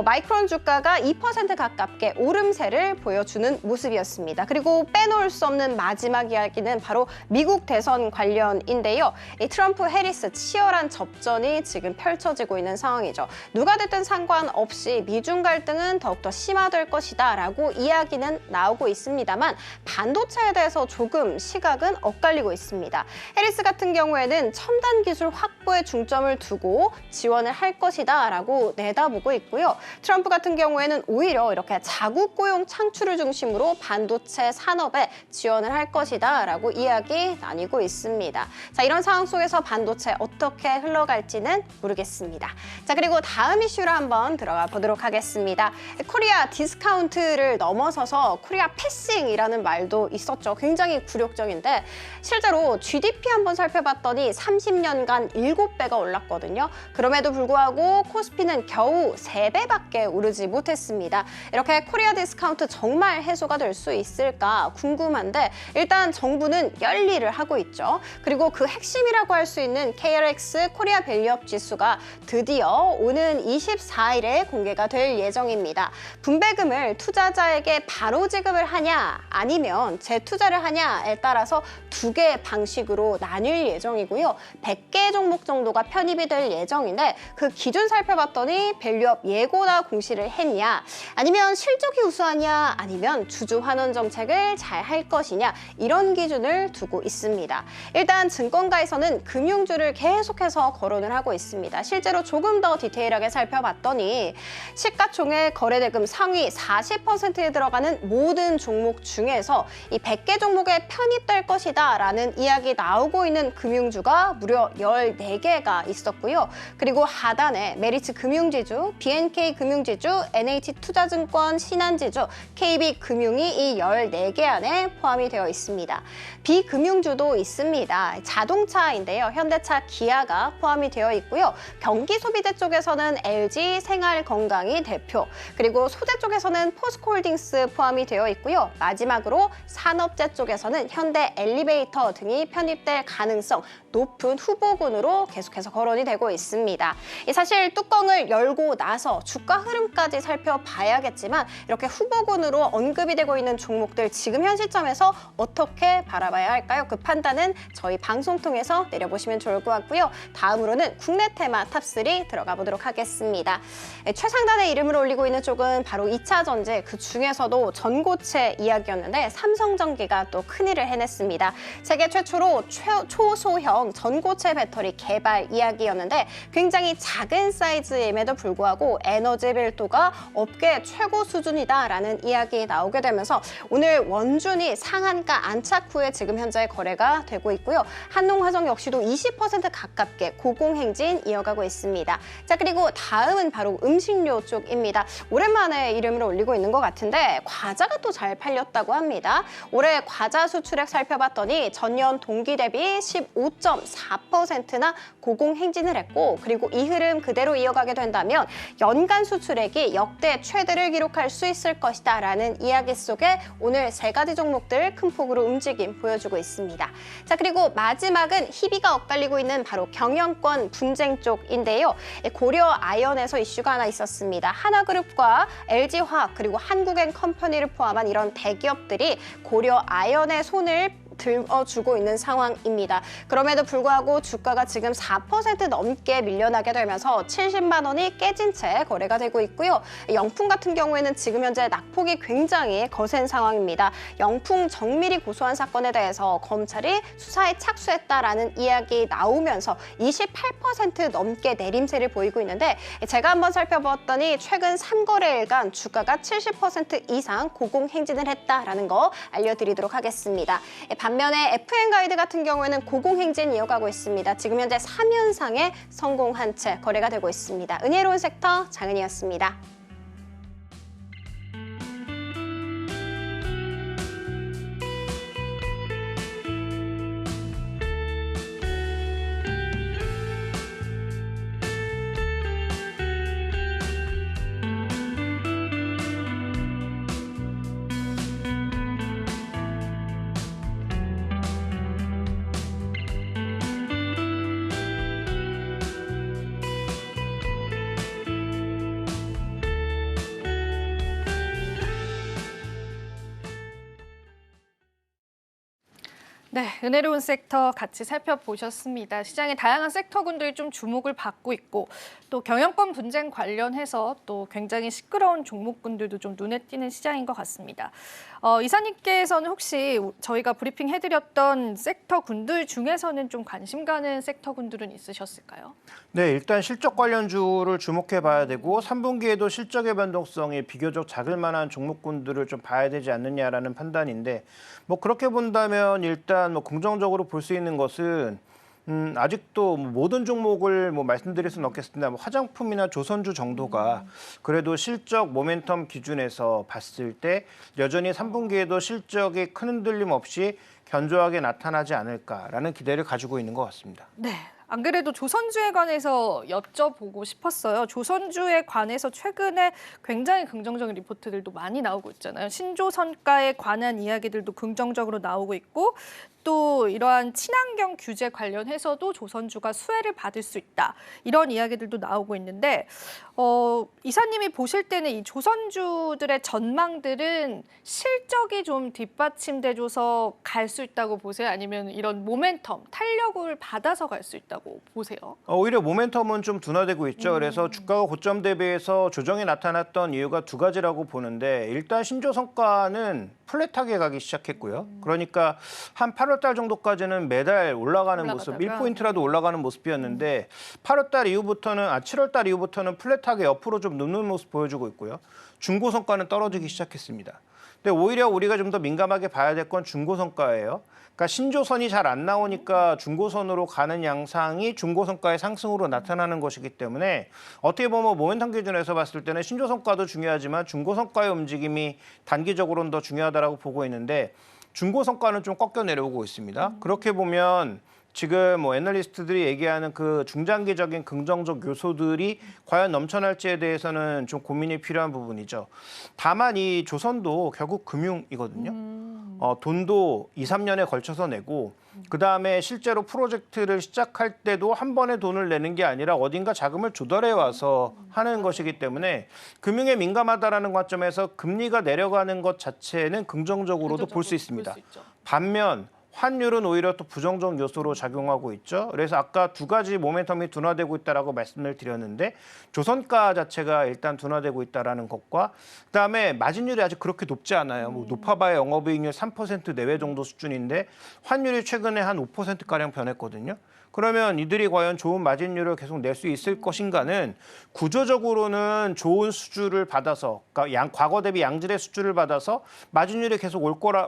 마이크론 주가가 2% 가깝게 오름세를 보여주는 모습이었습니다. 그리고 빼놓을 수 없는 마지막 이야기는 바로 미국 대선 관련인데요. 이 트럼프 해리스 치열한 접전이 지금 펼쳐지고 있는 상황이죠. 누가 됐든 상관없이 미중 갈등은 더욱더 심화될 것이다 라고 이야기는 나오고 있습니다만 반도체에 대해서 조금 시각은 엇갈리고 있습니다. 해리스 같은 경우에는 첨단 기술 확보에 중점을 두고 지원을 할 것이다 라고 내다보고 있고요. 트럼프 같은 경우에는 오히려 이렇게 자국 고용 창출을 중심으로 반도체 산업에 지원을 할 것이다 라고 이야기 나뉘고 있습니다. 자, 이런 상황 속에서 반도체 어떻게 흘러갈지는 모르겠습니다. 자, 그리고 다음 이슈로 한번 들어가 보도록 하겠습니다. 코리아 디스카운트를 넘어서서 코리아 패싱이라는 말도 있었죠. 굉장히 굴욕적인데 실제로 GDP 한번 살펴봤더니 30년간 7배가 올랐거든요. 그럼에도 불구하고 코스피는 겨우 3배밖에 오르지 못했습니다. 이렇게 코리아 디스카운트 정말 해소가 될 수 있을까 궁금한데 일단 정부는 열일을 하고 있죠. 그리고 그 핵심이라고 할 수 있는 KRX 코리아 밸류업 지수가 드디어 오는 24일에 공개가 될 예정입니다. 분배금을 투자자에게 바로 지급을 하냐 아니면 재투자를 하냐에 따라서 두 개의 방식으로 나뉠 예정이고요. 100개 종목 정도가 편입이 될 예정인데 그 기준 살펴봤더니 밸류업 예고나 공시를 했냐 아니면 실적이 우수하냐 아니면 주주 환원 정책을 잘 할 것이냐 이런 기준을 두고 있습니다. 일단 증권가에서는 금융주를 계속해서 거론을 하고 있습니다. 실제로 조금 더 디테일하게 살펴봤더니 시가총액 거래대금 상위 40%에 들어가는 모든 종목 중에서 이 100개 종목에 편입될 것이다 라는 이야기 나오고 있는 금융주가 무려 14개가 있었고요. 그리고 하단에 메리츠 금융지주, BNK 금융지주, NH투자증권, 신한지주, KB금융이 이 14개 안에 포함이 되어 있습니다. 비금융주도 있습니다. 자동차인데요. 현대차, 기아가 포함이 되어 있고요. 경기소비재 쪽에서는 LG 생활건강이 대표, 그리고 소재 쪽에서는 포스코홀딩스 포함이 되어 있고요. 마지막으로 산업재 쪽에서는 현대 엘리베이터 등이 편입될 가능성 높은 후보군으로 계속해서 거론이 되고 있습니다. 사실 뚜껑을 열고 나서 주가 흐름까지 살펴봐야겠지만 이렇게 후보군으로 언급이 되고 있는 종목들 지금 현 시점에서 어떻게 바라봐야 할까요? 그 판단은 저희 방송 통해서 내려보시면 좋을 것 같고요. 다음으로는 국내 테마 탑3 들어가 보도록 하겠습니다. 최상단에 이름을 올리고 있는 쪽은 바로 2차 전지, 그 중에서도 전고체 이야기였는데 삼성전기가 또 큰일을 해냈습니다. 세계 최초로 초소형 전고체 배터리 개발 이야기였는데 굉장히 작은 사이즈임에도 불구하고 에너지 밀도가 업계 최고 수준이다라는 이야기 나오게 되면서 오늘 원준이 상한가 안착 후에 지금 현재 거래가 되고 있고요. 한농화성 역시도 20% 가깝게 고공행진 이어가고 있습니다. 자, 그리고 다음은 바로 음식료 쪽입니다. 오랜만에 이름을 올리고 있는 것 같은데 과자가 또 잘 팔렸다고 합니다. 올해 과자 수출액 살펴봤더니 전년 동기 대비 15.4%나 고공행진을 했고, 그리고 이 흐름 그대로 이어가게 된다면 연간 수출액이 역대 최대를 기록할 수 있을 것이다 라는 이야기 속에 오늘 세 가지 종목들 큰 폭으로 움직임 보여주고 있습니다. 자, 그리고 마지막은 희비가 엇갈리고 있는 바로 경영권 분쟁 쪽인데요. 고려 아연에서 이슈가 하나 있었습니다. 하나그룹과 LG화학 그리고 한국엔컴퍼니를 포함한 이런 대기업들이 고려 아연의 손을 들어주고 있는 상황입니다. 그럼에도 불구하고 주가가 지금 4% 넘게 밀려나게 되면서 70만 원이 깨진 채 거래가 되고 있고요. 영풍 같은 경우에는 지금 현재 낙폭이 굉장히 거센 상황입니다. 영풍 정밀히 고소한 사건에 대해서 검찰이 수사에 착수했다라는 이야기 나오면서 28% 넘게 내림세를 보이고 있는데 제가 한번 살펴봤더니 최근 3거래일간 주가가 70% 이상 고공행진을 했다라는 거 알려드리도록 하겠습니다. 반면에 FN 가이드 같은 경우에는 고공행진 이어가고 있습니다. 지금 현재 3연상에 성공한 채 거래가 되고 있습니다. 은혜로운 섹터 장은이었습니다. 네, 은혜로운 섹터 같이 살펴보셨습니다. 시장의 다양한 섹터군들이 좀 주목을 받고 있고 또 경영권 분쟁 관련해서 또 굉장히 시끄러운 종목군들도 좀 눈에 띄는 시장인 것 같습니다. 이사님께서는 혹시 저희가 브리핑 해드렸던 섹터군들 중에서는 좀 관심 가는 섹터군들은 있으셨을까요? 네, 일단 실적 관련주를 주목해 봐야 되고 3분기에도 실적의 변동성이 비교적 작을 만한 종목군들을 좀 봐야 되지 않느냐라는 판단인데 뭐 그렇게 본다면 일단 뭐 긍정적으로 볼 수 있는 것은 아직도 모든 종목을 뭐 말씀드릴 수는 없겠습니다. 화장품이나 조선주 정도가 그래도 실적 모멘텀 기준에서 봤을 때 여전히 3분기에도 실적이 큰 흔들림 없이 견조하게 나타나지 않을까라는 기대를 가지고 있는 것 같습니다. 네. 안 그래도 조선주에 관해서 여쭤보고 싶었어요. 조선주에 관해서 최근에 굉장히 긍정적인 리포트들도 많이 나오고 있잖아요. 신조선가에 관한 이야기들도 긍정적으로 나오고 있고 또 이러한 친환경 규제 관련해서도 조선주가 수혜를 받을 수 있다. 이런 이야기들도 나오고 있는데 이사님이 보실 때는 이 조선주들의 전망들은 실적이 좀 뒷받침돼줘서 갈 수 있다고 보세요? 아니면 이런 모멘텀, 탄력을 받아서 갈 수 있다고 보세요? 오히려 모멘텀은 좀 둔화되고 있죠. 그래서 주가가 고점 대비해서 조정이 나타났던 이유가 두 가지라고 보는데 일단 신조성과는 플랫하게 가기 시작했고요. 그러니까 한 8월 달 정도까지는 매달 올라가는 모습, 올라가다가. 1포인트라도 올라가는 모습이었는데 7월 달 이후부터는 플랫하게 옆으로 좀 눕는 모습 보여주고 있고요. 중고성과는 떨어지기 시작했습니다. 근데 오히려 우리가 좀 더 민감하게 봐야 될 건 중고성과예요. 그러니까 신조선이 잘 안 나오니까 중고선으로 가는 양상이 중고성과의 상승으로 나타나는 것이기 때문에 어떻게 보면 모멘텀 기준에서 봤을 때는 신조성과도 중요하지만 중고성과의 움직임이 단기적으로는 더 중요하다고 보고 있는데 중고성과는 좀 꺾여 내려오고 있습니다. 그렇게 보면 지금 애널리스트들이 얘기하는 그 중장기적인 긍정적 요소들이 과연 넘쳐날지에 대해서는 좀 고민이 필요한 부분이죠. 다만 이 조선도 결국 금융이거든요. 돈도 2, 3년에 걸쳐서 내고 그다음에 실제로 프로젝트를 시작할 때도 한 번에 돈을 내는 게 아니라 어딘가 자금을 조달해 와서 하는 것이기 때문에 금융에 민감하다라는 관점에서 금리가 내려가는 것 자체는 긍정적으로도 볼 수 있습니다. 반면 환율은 오히려 또 부정적 요소로 작용하고 있죠. 그래서 아까 두 가지 모멘텀이 둔화되고 있다라고 말씀을 드렸는데 조선가 자체가 일단 둔화되고 있다라는 것과 그다음에 마진율이 아직 그렇게 높지 않아요. 뭐 높아봐야 영업이익률 3% 내외 정도 수준인데 환율이 최근에 한 5%가량 변했거든요. 그러면 이들이 과연 좋은 마진율을 계속 낼 수 있을 것인가는 구조적으로는 좋은 수주를 받아서 그러니까 과거 대비 양질의 수주를 받아서 마진율이 계속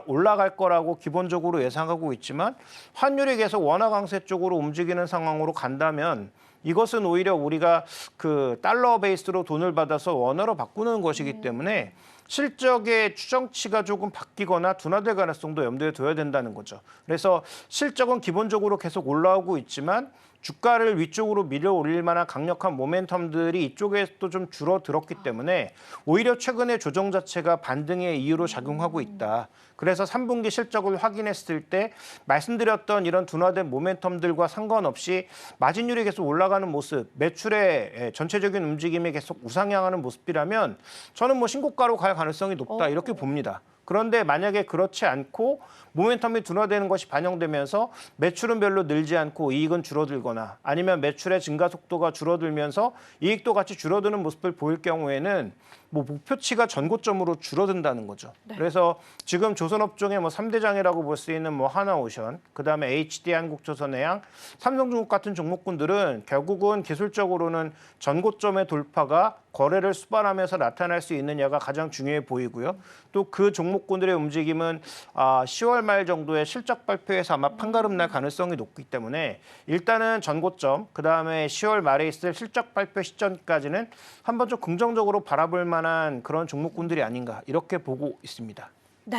올라갈 거라고 기본적으로 예상하고 있지만 환율이 계속 원화 강세 쪽으로 움직이는 상황으로 간다면 이것은 오히려 우리가 그 달러 베이스로 돈을 받아서 원화로 바꾸는 것이기 때문에 실적의 추정치가 조금 바뀌거나 둔화될 가능성도 염두에 둬야 된다는 거죠. 그래서 실적은 기본적으로 계속 올라오고 있지만 주가를 위쪽으로 밀어 올릴 만한 강력한 모멘텀들이 이쪽에서도 좀 줄어들었기 때문에 오히려 최근의 조정 자체가 반등의 이유로 작용하고 있다. 그래서 3분기 실적을 확인했을 때 말씀드렸던 이런 둔화된 모멘텀들과 상관없이 마진율이 계속 올라가는 모습, 매출의 전체적인 움직임이 계속 우상향하는 모습이라면 저는 뭐 신고가로 갈 가능성이 높다 이렇게 봅니다. 그런데 만약에 그렇지 않고 모멘텀이 둔화되는 것이 반영되면서 매출은 별로 늘지 않고 이익은 줄어들거나 아니면 매출의 증가 속도가 줄어들면서 이익도 같이 줄어드는 모습을 보일 경우에는 뭐 목표치가 전고점으로 줄어든다는 거죠. 네. 그래서 지금 조선업종의 뭐 3대장이라고 볼 수 있는 뭐 하나오션, 그다음에 HD 한국조선해양, 삼성중국 같은 종목군들은 결국은 기술적으로는 전고점의 돌파가 거래를 수반하면서 나타날 수 있느냐가 가장 중요해 보이고요. 또 그 종목군들의 움직임은 10월 말 정도에 실적 발표에서 아마 판가름 날 가능성이 높기 때문에 일단은 전고점, 그다음에 10월 말에 있을 실적 발표 시점까지는 한번 좀 긍정적으로 바라볼 만한 그런 종목군들이 아닌가 이렇게 보고 있습니다. 네,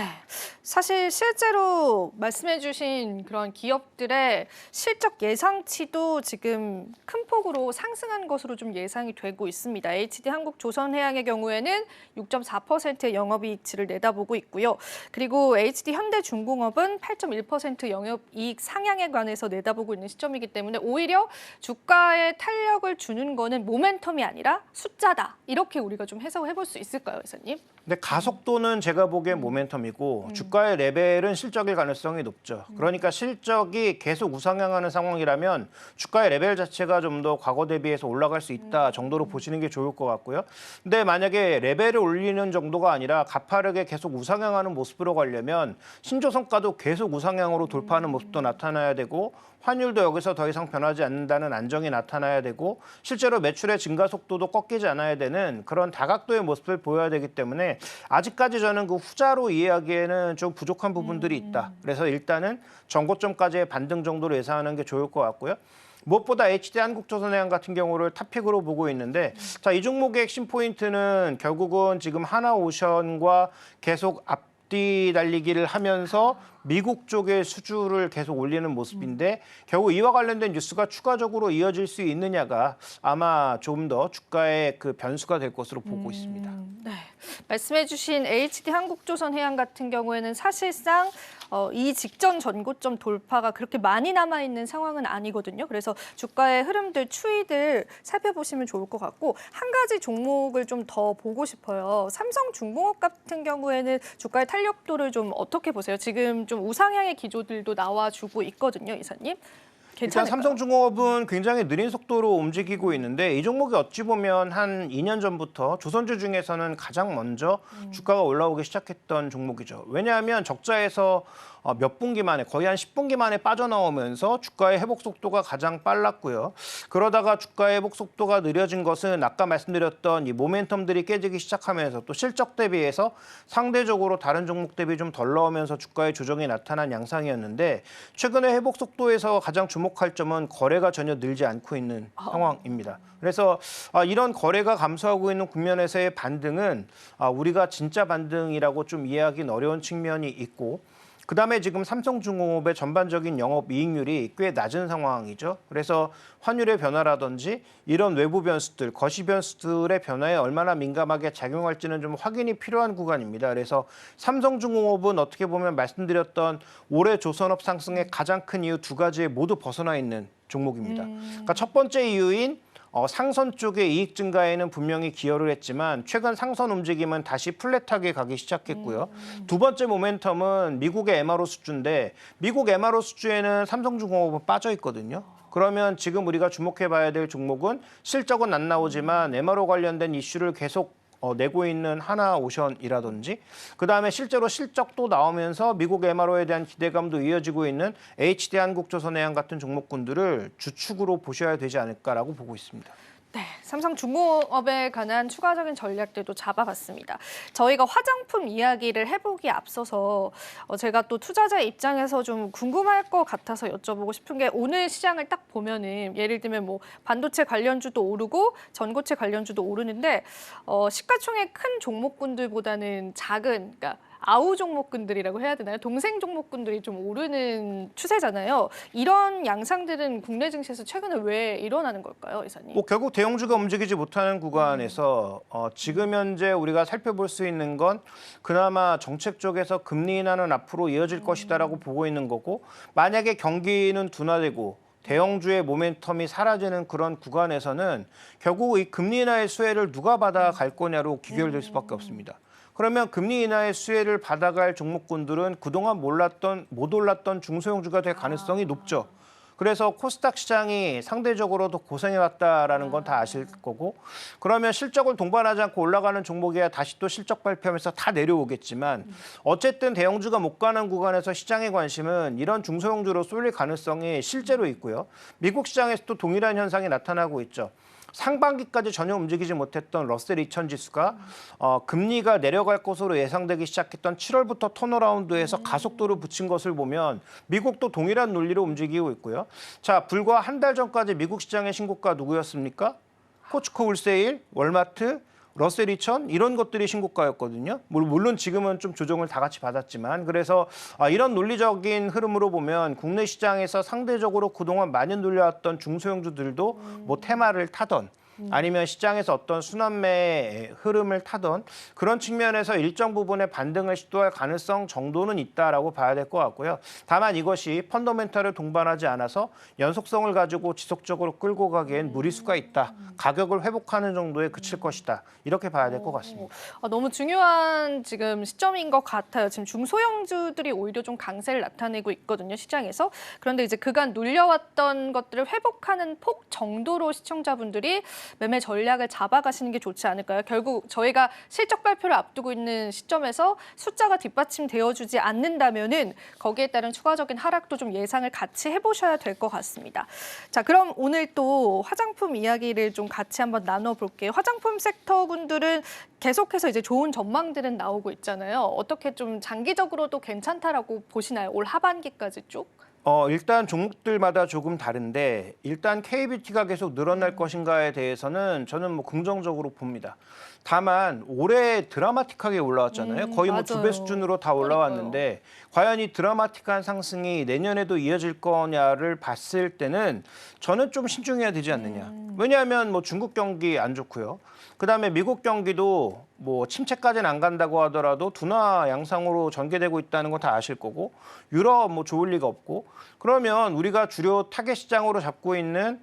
사실 실제로 말씀해주신 그런 기업들의 실적 예상치도 지금 큰 폭으로 상승한 것으로 좀 예상이 되고 있습니다. HD 한국조선해양의 경우에는 6.4%의 영업이익치를 내다보고 있고요. 그리고 HD 현대중공업은 8.1% 영업이익 상향에 관해서 내다보고 있는 시점이기 때문에 오히려 주가에 탄력을 주는 거는 모멘텀이 아니라 숫자다. 이렇게 우리가 좀 해석을 해볼 수 있을까요, 이사님? 근데 가속도는 제가 보기엔 모멘텀이고 주가의 레벨은 실적일 가능성이 높죠. 그러니까 실적이 계속 우상향하는 상황이라면 주가의 레벨 자체가 좀 더 과거 대비해서 올라갈 수 있다 정도로 보시는 게 좋을 것 같고요. 근데 만약에 레벨을 올리는 정도가 아니라 가파르게 계속 우상향하는 모습으로 가려면 신조성과도 계속 우상향으로 돌파하는 모습도 나타나야 되고 환율도 여기서 더 이상 변하지 않는다는 안정이 나타나야 되고 실제로 매출의 증가 속도도 꺾이지 않아야 되는 그런 다각도의 모습을 보여야 되기 때문에 아직까지 저는 그 후자로 이해하기에는 좀 부족한 부분들이 있다. 그래서 일단은 전고점까지의 반등 정도로 예상하는 게 좋을 것 같고요. 무엇보다 HD 한국조선해양 같은 경우를 탑픽으로 보고 있는데 자, 이 종목의 핵심 포인트는 결국은 지금 하나오션과 계속 앞뒤 달리기를 하면서 미국 쪽의 수주를 계속 올리는 모습인데 결국 이와 관련된 뉴스가 추가적으로 이어질 수 있느냐가 아마 좀 더 주가의 그 변수가 될 것으로 보고 있습니다. 네, 말씀해주신 HD 한국조선해양 같은 경우에는 사실상 이 직전 전고점 돌파가 그렇게 많이 남아있는 상황은 아니거든요. 그래서 주가의 흐름들, 추이들 살펴보시면 좋을 것 같고 한 가지 종목을 좀 더 보고 싶어요. 삼성중공업 같은 경우에는 주가의 탄력도를 좀 어떻게 보세요? 지금 좀 우상향의 기조들도 나와주고 있거든요, 이사님. 일단 괜찮을까요? 삼성중공업은 굉장히 느린 속도로 움직이고 있는데 이 종목이 어찌 보면 한 2년 전부터 조선주 중에서는 가장 먼저 주가가 올라오기 시작했던 종목이죠. 왜냐하면 적자에서 몇 분기 만에 거의 한 10분기 만에 빠져나오면서 주가의 회복 속도가 가장 빨랐고요. 그러다가 주가의 회복 속도가 느려진 것은 아까 말씀드렸던 이 모멘텀들이 깨지기 시작하면서 또 실적 대비해서 상대적으로 다른 종목 대비 좀 덜 나오면서 주가의 조정이 나타난 양상이었는데 최근에 회복 속도에서 가장 주목할 점은 거래가 전혀 늘지 않고 있는 상황입니다. 그래서 이런 거래가 감소하고 있는 국면에서의 반등은 우리가 진짜 반등이라고 좀 이해하기는 어려운 측면이 있고 그다음에 지금 삼성중공업의 전반적인 영업이익률이 꽤 낮은 상황이죠. 그래서 환율의 변화라든지 이런 외부 변수들, 거시 변수들의 변화에 얼마나 민감하게 작용할지는 좀 확인이 필요한 구간입니다. 그래서 삼성중공업은 어떻게 보면 말씀드렸던 올해 조선업 상승의 가장 큰 이유 두 가지에 모두 벗어나 있는 종목입니다. 그러니까 첫 번째 이유인 상선 쪽의 이익 증가에는 분명히 기여를 했지만 최근 상선 움직임은 다시 플랫하게 가기 시작했고요. 두 번째 모멘텀은 미국의 MRO 수주인데 미국 MRO 수주에는 삼성중공업은 빠져 있거든요. 그러면 지금 우리가 주목해 봐야 될 종목은 실적은 안 나오지만 MRO 관련된 이슈를 계속 내고 있는 하나오션이라든지 그다음에 실제로 실적도 나오면서 미국 MRO에 대한 기대감도 이어지고 있는 HD한국조선해양 같은 종목군들을 주축으로 보셔야 되지 않을까라고 보고 있습니다. 네, 삼성중공업에 관한 추가적인 전략들도 잡아봤습니다. 저희가 화장품 이야기를 해보기 앞서서 제가 또 투자자 입장에서 좀 궁금할 것 같아서 여쭤보고 싶은 게 오늘 시장을 딱 보면은 예를 들면 뭐 반도체 관련주도 오르고 전고체 관련주도 오르는데 시가총액 큰 종목군들보다는 작은 그러니까 아우 종목군들이라고 해야 되나요? 동생 종목군들이 좀 오르는 추세잖아요. 이런 양상들은 국내 증시에서 최근에 왜 일어나는 걸까요, 이사님? 결국 대형주가 움직이지 못하는 구간에서 지금 현재 우리가 살펴볼 수 있는 건 그나마 정책 쪽에서 금리 인하는 앞으로 이어질 것이다라고 보고 있는 거고 만약에 경기는 둔화되고 대형주의 모멘텀이 사라지는 그런 구간에서는 결국 이 금리 인하의 수혜를 누가 받아갈 거냐로 귀결될 수밖에 없습니다. 그러면 금리 인하의 수혜를 받아갈 종목군들은 그동안 못 올랐던 중소형주가 될 가능성이 높죠. 그래서 코스닥 시장이 상대적으로 더 고생해왔다라는 건 다 아실 거고 그러면 실적을 동반하지 않고 올라가는 종목이야 다시 또 실적 발표하면서 다 내려오겠지만 어쨌든 대형주가 못 가는 구간에서 시장의 관심은 이런 중소형주로 쏠릴 가능성이 실제로 있고요. 미국 시장에서도 동일한 현상이 나타나고 있죠. 상반기까지 전혀 움직이지 못했던 러셀 2000 지수가 금리가 내려갈 것으로 예상되기 시작했던 7월부터 턴어라운드에서 가속도를 붙인 것을 보면 미국도 동일한 논리로 움직이고 있고요. 자, 불과 한 달 전까지 미국 시장의 신고가 누구였습니까? 코츠코 홀세일, 월마트, 러셀 2000 이런 것들이 신고가였거든요. 물론 지금은 좀 조정을 다 같이 받았지만 그래서 이런 논리적인 흐름으로 보면 국내 시장에서 상대적으로 그동안 많이 눌려왔던 중소형주들도 뭐 테마를 타던 아니면 시장에서 어떤 순환매의 흐름을 타던 그런 측면에서 일정 부분의 반등을 시도할 가능성 정도는 있다라고 봐야 될 것 같고요. 다만 이것이 펀더멘탈을 동반하지 않아서 연속성을 가지고 지속적으로 끌고 가기엔 무리수가 있다. 가격을 회복하는 정도에 그칠 것이다. 이렇게 봐야 될 것 같습니다. 너무 중요한 지금 시점인 것 같아요. 지금 중소형주들이 오히려 좀 강세를 나타내고 있거든요, 시장에서. 그런데 이제 그간 눌려왔던 것들을 회복하는 폭 정도로 시청자분들이 매매 전략을 잡아가시는 게 좋지 않을까요? 결국 저희가 실적 발표를 앞두고 있는 시점에서 숫자가 뒷받침되어주지 않는다면은 거기에 따른 추가적인 하락도 좀 예상을 같이 해보셔야 될 것 같습니다. 자, 그럼 오늘 또 화장품 이야기를 좀 같이 한번 나눠볼게요. 화장품 섹터 분들은 계속해서 이제 좋은 전망들은 나오고 있잖아요. 어떻게 좀 장기적으로도 괜찮다라고 보시나요? 올 하반기까지 쭉? 일단 종목들마다 조금 다른데 일단 K뷰티가 계속 늘어날 것인가에 대해서는 저는 뭐 긍정적으로 봅니다. 다만 올해 드라마틱하게 올라왔잖아요. 거의 뭐 두 배 맞아요. 수준으로 다 올라왔는데 과연 이 드라마틱한 상승이 내년에도 이어질 거냐를 봤을 때는 저는 좀 신중해야 되지 않느냐. 왜냐하면 뭐 중국 경기 안 좋고요. 그다음에 미국 경기도 뭐 침체까지는 안 간다고 하더라도 둔화 양상으로 전개되고 있다는 건 다 아실 거고 유럽 뭐 좋을 리가 없고 그러면 우리가 주요 타겟 시장으로 잡고 있는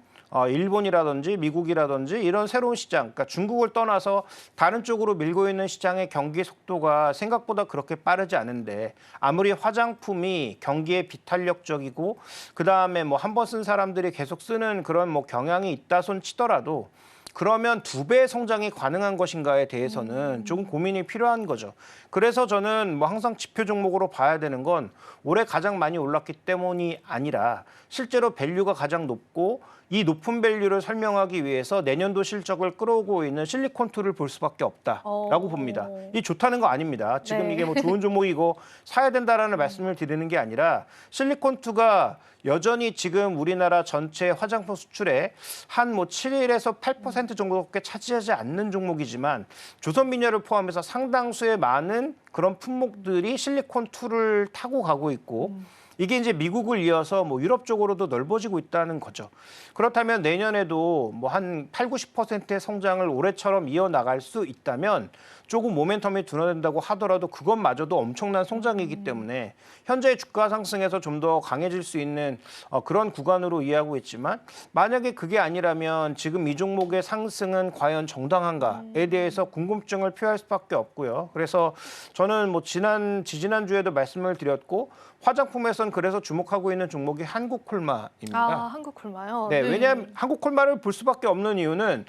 일본이라든지 미국이라든지 이런 새로운 시장, 그러니까 중국을 떠나서 다른 쪽으로 밀고 있는 시장의 경기 속도가 생각보다 그렇게 빠르지 않은데 아무리 화장품이 경기에 비탄력적이고 그다음에 뭐 한 번 쓴 사람들이 계속 쓰는 그런 뭐 경향이 있다 손 치더라도 그러면 2배의 성장이 가능한 것인가에 대해서는 조금 고민이 필요한 거죠. 그래서 저는 뭐 항상 지표 종목으로 봐야 되는 건 올해 가장 많이 올랐기 때문이 아니라 실제로 밸류가 가장 높고 이 높은 밸류를 설명하기 위해서 내년도 실적을 끌어오고 있는 실리콘2를 볼 수밖에 없다라고 봅니다. 이 좋다는 거 아닙니다. 지금 네. 이게 뭐 좋은 종목이고 사야 된다라는 말씀을 드리는 게 아니라 실리콘2가 여전히 지금 우리나라 전체 화장품 수출의 한 뭐 7에서 8% 정도밖에 차지하지 않는 종목이지만 조선미녀를 포함해서 상당수의 많은 그런 품목들이 실리콘2를 타고 가고 있고 이게 이제 미국을 이어서 뭐 유럽 쪽으로도 넓어지고 있다는 거죠. 그렇다면 내년에도 뭐 한 8, 90%의 성장을 올해처럼 이어나갈 수 있다면 조금 모멘텀이 둔화된다고 하더라도 그것마저도 엄청난 성장이기 때문에 현재 주가 상승에서 좀 더 강해질 수 있는 그런 구간으로 이해하고 있지만 만약에 그게 아니라면 지금 이 종목의 상승은 과연 정당한가에 대해서 궁금증을 표할 수밖에 없고요. 그래서 저는 뭐 지지난주에도 말씀을 드렸고 화장품에선 그래서 주목하고 있는 종목이 한국콜마입니다. 아, 한국콜마요? 네, 왜냐하면 한국콜마를 볼 수밖에 없는 이유는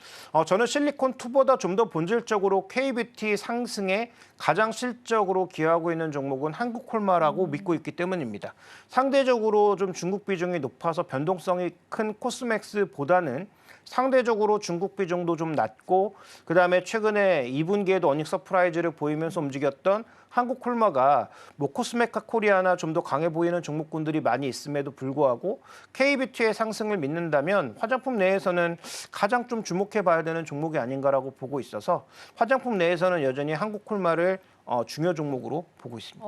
저는 실리콘2보다 좀 더 본질적으로 K뷰티 상승에 가장 실적으로 기여하고 있는 종목은 한국콜마라고 믿고 있기 때문입니다. 상대적으로 좀 중국 비중이 높아서 변동성이 큰 코스맥스보다는 상대적으로 중국 비중도 좀 낮고 그다음에 최근에 2분기에도 어닝 서프라이즈를 보이면서 움직였던 한국콜마가 뭐 코스메카 코리아나 좀 더 강해 보이는 종목군들이 많이 있음에도 불구하고 K뷰티의 상승을 믿는다면 화장품 내에서는 가장 좀 주목해 봐야 되는 종목이 아닌가라고 보고 있어서 화장품 내에서는 여전히 한국콜마를 중요 종목으로 보고 있습니다.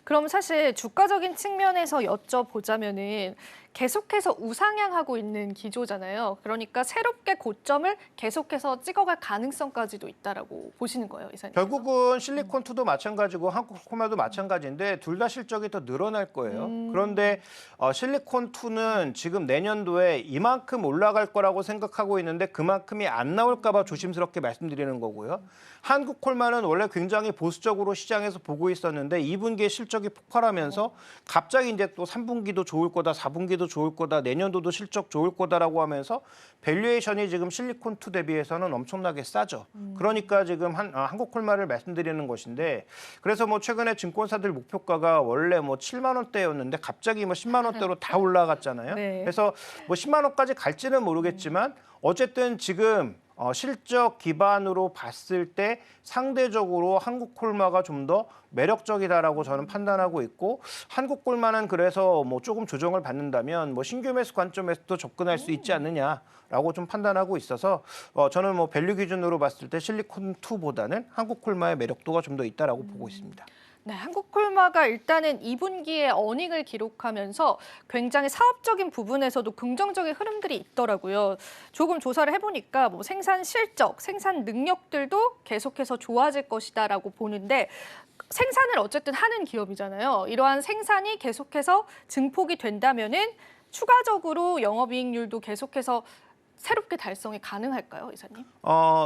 그럼 사실 주가적인 측면에서 여쭤보자면은 계속해서 우상향하고 있는 기조잖아요. 그러니까 새롭게 고점을 계속해서 찍어갈 가능성까지도 있다라고 보시는 거예요, 이사님? 결국은 실리콘2도 마찬가지고 한국콜마도 마찬가지인데 둘 다 실적이 더 늘어날 거예요. 그런데 실리콘2는 지금 내년도에 이만큼 올라갈 거라고 생각하고 있는데 그만큼이 안 나올까 봐 조심스럽게 말씀드리는 거고요. 한국콜마는 원래 굉장히 보수적으로 시장에서 보고 있었는데 2분기에 실적이 폭발하면서 갑자기 이제 또 3분기도 좋을 거다, 4분기도 좋을 거다, 내년도도 실적 좋을 거다라고 하면서 밸류에이션이 지금 실리콘2 대비해서는 엄청나게 싸죠. 그러니까 지금 한국콜마를 말씀드리는 것인데 그래서 뭐 최근에 증권사들 목표가가 원래 뭐 7만 원대였는데 갑자기 뭐 10만 원대로 다 올라갔잖아요. 네. 그래서 뭐 10만 원까지 갈지는 모르겠지만 어쨌든 지금 실적 기반으로 봤을 때 상대적으로 한국콜마가 좀 더 매력적이다라고 저는 판단하고 있고 한국콜마는 그래서 뭐 조금 조정을 받는다면 뭐 신규 매수 관점에서도 접근할 수 있지 않느냐라고 좀 판단하고 있어서 저는 뭐 밸류 기준으로 봤을 때 실리콘2보다는 한국콜마의 매력도가 좀 더 있다라고 보고 있습니다. 네, 한국콜마가 일단은 2분기에 어닝을 기록하면서 굉장히 사업적인 부분에서도 긍정적인 흐름들이 있더라고요. 조금 조사를 해보니까 뭐 생산 실적, 생산 능력들도 계속해서 좋아질 것이다라고 보는데 생산을 어쨌든 하는 기업이잖아요. 이러한 생산이 계속해서 증폭이 된다면은 추가적으로 영업이익률도 계속해서 새롭게 달성이 가능할까요, 이사님?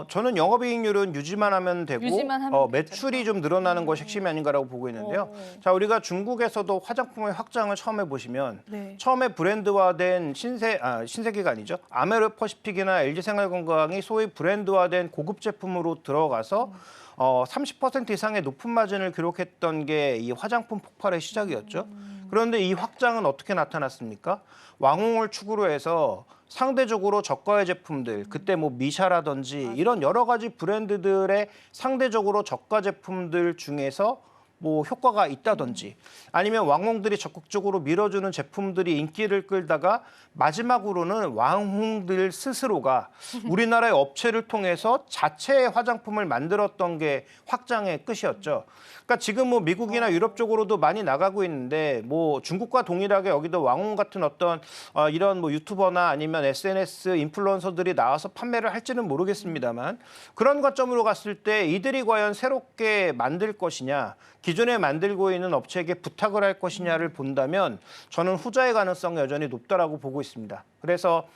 저는 영업이익률은 유지만 하면 되고 유지만 하면 매출이 좀 늘어나는 것이 핵심이 아닌가라고 보고 있는데요. 자, 우리가 중국에서도 화장품의 확장을 처음에 보시면 네. 처음에 브랜드화된 신세계가 아니죠. 아메리퍼시픽이나 LG생활건강이 소위 브랜드화된 고급 제품으로 들어가서 30% 이상의 높은 마진을 기록했던 게 이 화장품 폭발의 시작이었죠. 그런데 이 확장은 어떻게 나타났습니까? 왕홍을 축으로 해서 상대적으로 저가의 제품들, 그때 뭐 미샤라든지 이런 여러 가지 브랜드들의 상대적으로 저가 제품들 중에서 뭐 효과가 있다든지 아니면 왕홍들이 적극적으로 밀어주는 제품들이 인기를 끌다가 마지막으로는 왕홍들 스스로가 우리나라의 업체를 통해서 자체의 화장품을 만들었던 게 확장의 끝이었죠. 그러니까 지금 뭐 미국이나 유럽 쪽으로도 많이 나가고 있는데 뭐 중국과 동일하게 여기도 왕홍 같은 어떤 이런 뭐 유튜버나 아니면 SNS 인플루언서들이 나와서 판매를 할지는 모르겠습니다만 그런 관점으로 갔을 때 이들이 과연 새롭게 만들 것이냐 기존에 만들고 있는 업체에게 부탁을 할 것이냐를 본다면 저는 후자의 가능성이 여전히 높다라고 보고 있습니다. 그래서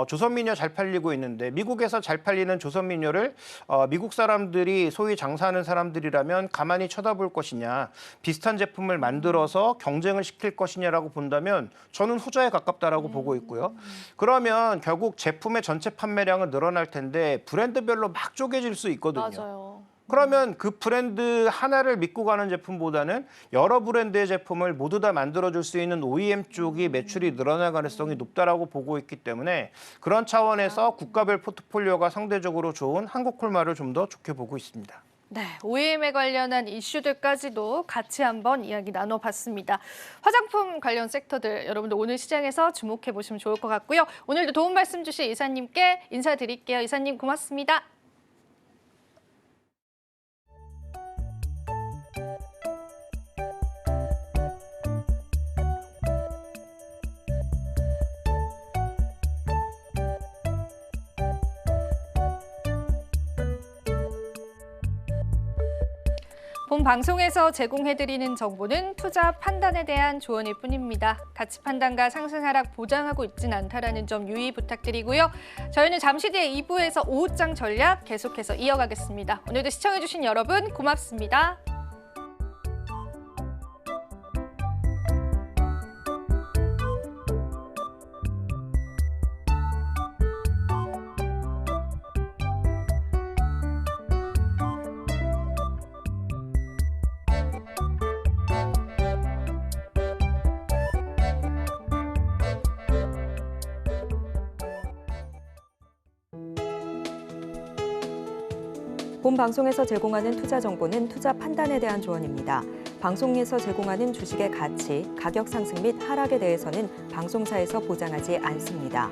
조선미녀 잘 팔리고 있는데 미국에서 잘 팔리는 조선미녀를 미국 사람들이 소위 장사하는 사람들이라면 가만히 쳐다볼 것이냐 비슷한 제품을 만들어서 경쟁을 시킬 것이냐라고 본다면 저는 후자에 가깝다라고 보고 있고요. 그러면 결국 제품의 전체 판매량은 늘어날 텐데 브랜드별로 막 쪼개질 수 있거든요. 맞아요. 그러면 그 브랜드 하나를 믿고 가는 제품보다는 여러 브랜드의 제품을 모두 다 만들어줄 수 있는 OEM 쪽이 매출이 늘어날 가능성이 높다라고 보고 있기 때문에 그런 차원에서 국가별 포트폴리오가 상대적으로 좋은 한국콜마를 좀 더 좋게 보고 있습니다. 네, OEM에 관련한 이슈들까지도 같이 한번 이야기 나눠봤습니다. 화장품 관련 섹터들 여러분들 오늘 시장에서 주목해 보시면 좋을 것 같고요. 오늘도 도움 말씀 주실 이사님께 인사드릴게요. 이사님 고맙습니다. 본 방송에서 제공해드리는 정보는 투자 판단에 대한 조언일 뿐입니다. 가치 판단과 상승 하락 보장하고 있진 않다라는 점 유의 부탁드리고요. 저희는 잠시 뒤에 2부에서 오후장 전략 계속해서 이어가겠습니다. 오늘도 시청해주신 여러분 고맙습니다. 본 방송에서 제공하는 투자 정보는 투자 판단에 대한 조언입니다. 방송에서 제공하는 주식의 가치, 가격 상승 및 하락에 대해서는 방송사에서 보장하지 않습니다.